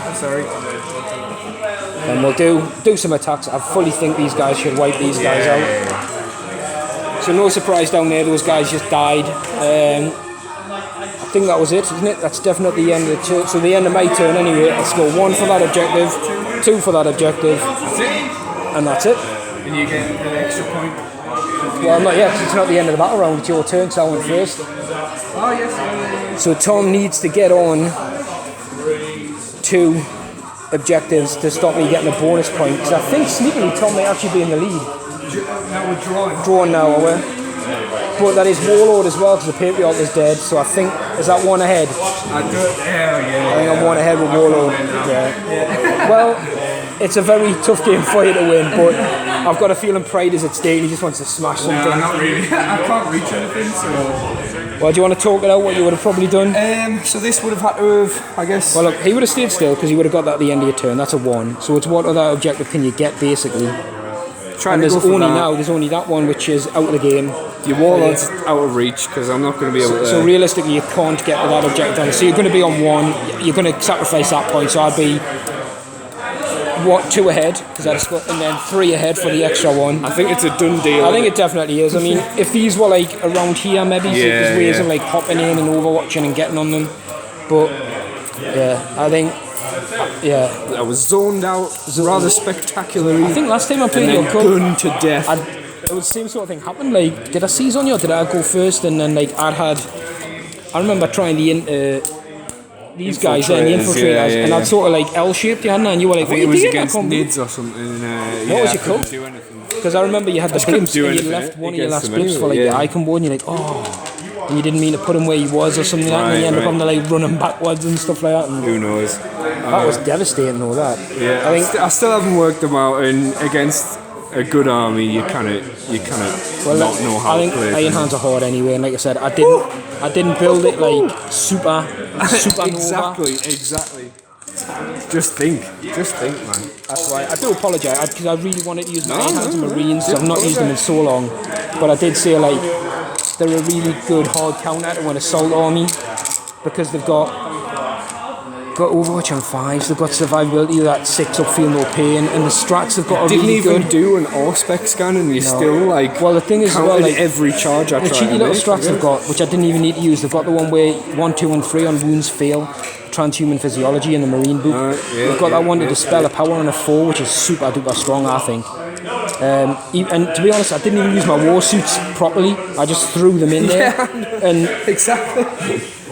I'm sorry. And we'll do some attacks. I fully think these guys should wipe these guys out. So no surprise down there, those guys just died. I think that was it, isn't it? That's definitely the end of the turn. So the end of my turn anyway. Let's go 1 for that objective, 2 for that objective. That's it? And that's it. And you get the extra point? Well, not yet, 'cause it's not the end of the battle round, it's your turn, so I went first. Oh, yes. So Tom needs to get on 2 objectives to stop me getting a bonus point. Because I think sneakily Tom may actually be in the lead. Now we're drawing. Drawn now, are we? But that is Warlord as well, because the Patriot is dead, so I think, is that 1 ahead? I think I'm 1 ahead with Warlord. Yeah. Well, it's a very tough game for you to win, but I've got a feeling Pride is at stake, he just wants to smash something. No, not really. I can't reach anything, so... Well, do you want to talk it out, what you would have probably done? So this would have had to have, I guess... Well, look, he would have stayed still, because he would have got that at the end of your turn, that's a 1. So it's what other objective can you get, basically? And there's only that one which is out of the game. Your Warlord's out of reach because I'm not going to be able to... So realistically you can't get that objective on. So you're going to be on 1, you're going to sacrifice that point, so I'd be 2 ahead, because and then 3 ahead for the extra 1. I think it's a done deal. I think it definitely is. I mean, if these were like around here maybe, there's ways of like hopping in and overwatching and getting on them. But yeah, I think... Yeah, I was zoned out rather spectacularly. I think last time I played your cup, gunned to death. It was the same sort of thing happened. Like, did I seize on you or did I go first? And then like I remember trying these guys then, the infiltrators, and I'd sort of like L-shaped you, hadn't I? And you were like, I think it was against Nids or something. What was your cup? Because I remember you had the blips and you left one of your last blips for like the icon board and you're like, oh. and you didn't mean to put him where he was or something like that, and you end up having to like running backwards and stuff like that. And who knows? That was devastating though, that. Yeah, I still haven't worked them out, and against a good army, you kind of not know how to play. Iron Hands are hard anyway, and like I said, I didn't build it like super Exactly. Just think, man. That's why I do apologise, because I really wanted to use my Iron Hands and Marines, so I've not used them in so long. But I did say like they're a really good hard counter to an assault army, because they've got Overwatch on 5s, they've got survivability that 6 up feel no pain, and the strats have got a really good. Didn't even do an all-spec scan, and you still like. Well, the thing is, like every charge I the cheeky little strats they've got, which I didn't even need to use. They've got the one where 1, 2, and 3 on wounds fail, transhuman physiology in the Marine book. They've got that one to dispel a power on a 4, which is super duper strong, I think. And to be honest, I didn't even use my war suits properly. I just threw them in there. And exactly.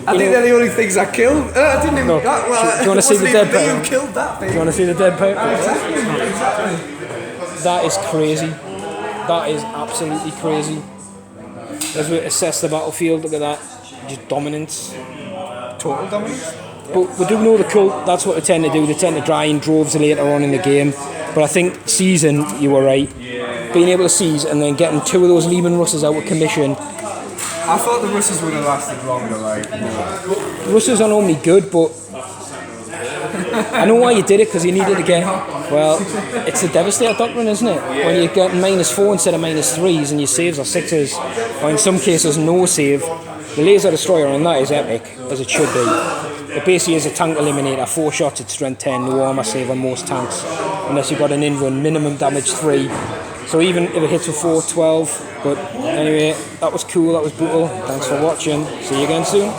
I think they're the only things I killed. I didn't even. Do you want to see the dead pair? You killed that thing. Do you want to see the dead pair? Exactly. That is crazy. That is absolutely crazy. As we assess the battlefield, look at that. Just dominance. Total dominance? But we do know the cult, that's what they tend to do. They tend to dry in droves later on in the game. But I think seizing, you were right. Being able to seize and then getting 2 of those Lehman Russes out of commission. I thought the Russes would have lasted longer, like. Russes are normally good, but I know why you did it, because you needed to get. Well, it's the Devastator doctrine, isn't it? Yeah. When you get -4 instead of -3s, and your saves are 6s, or in some cases no save. The laser destroyer on that is epic, as it should be. It basically is a tank eliminator, 4 shots at strength 10, no armor save on most tanks, unless you've got an in-run, minimum damage 3. So even if it hits with 4, 12. But anyway, that was cool, that was brutal. Thanks for watching. See you again soon.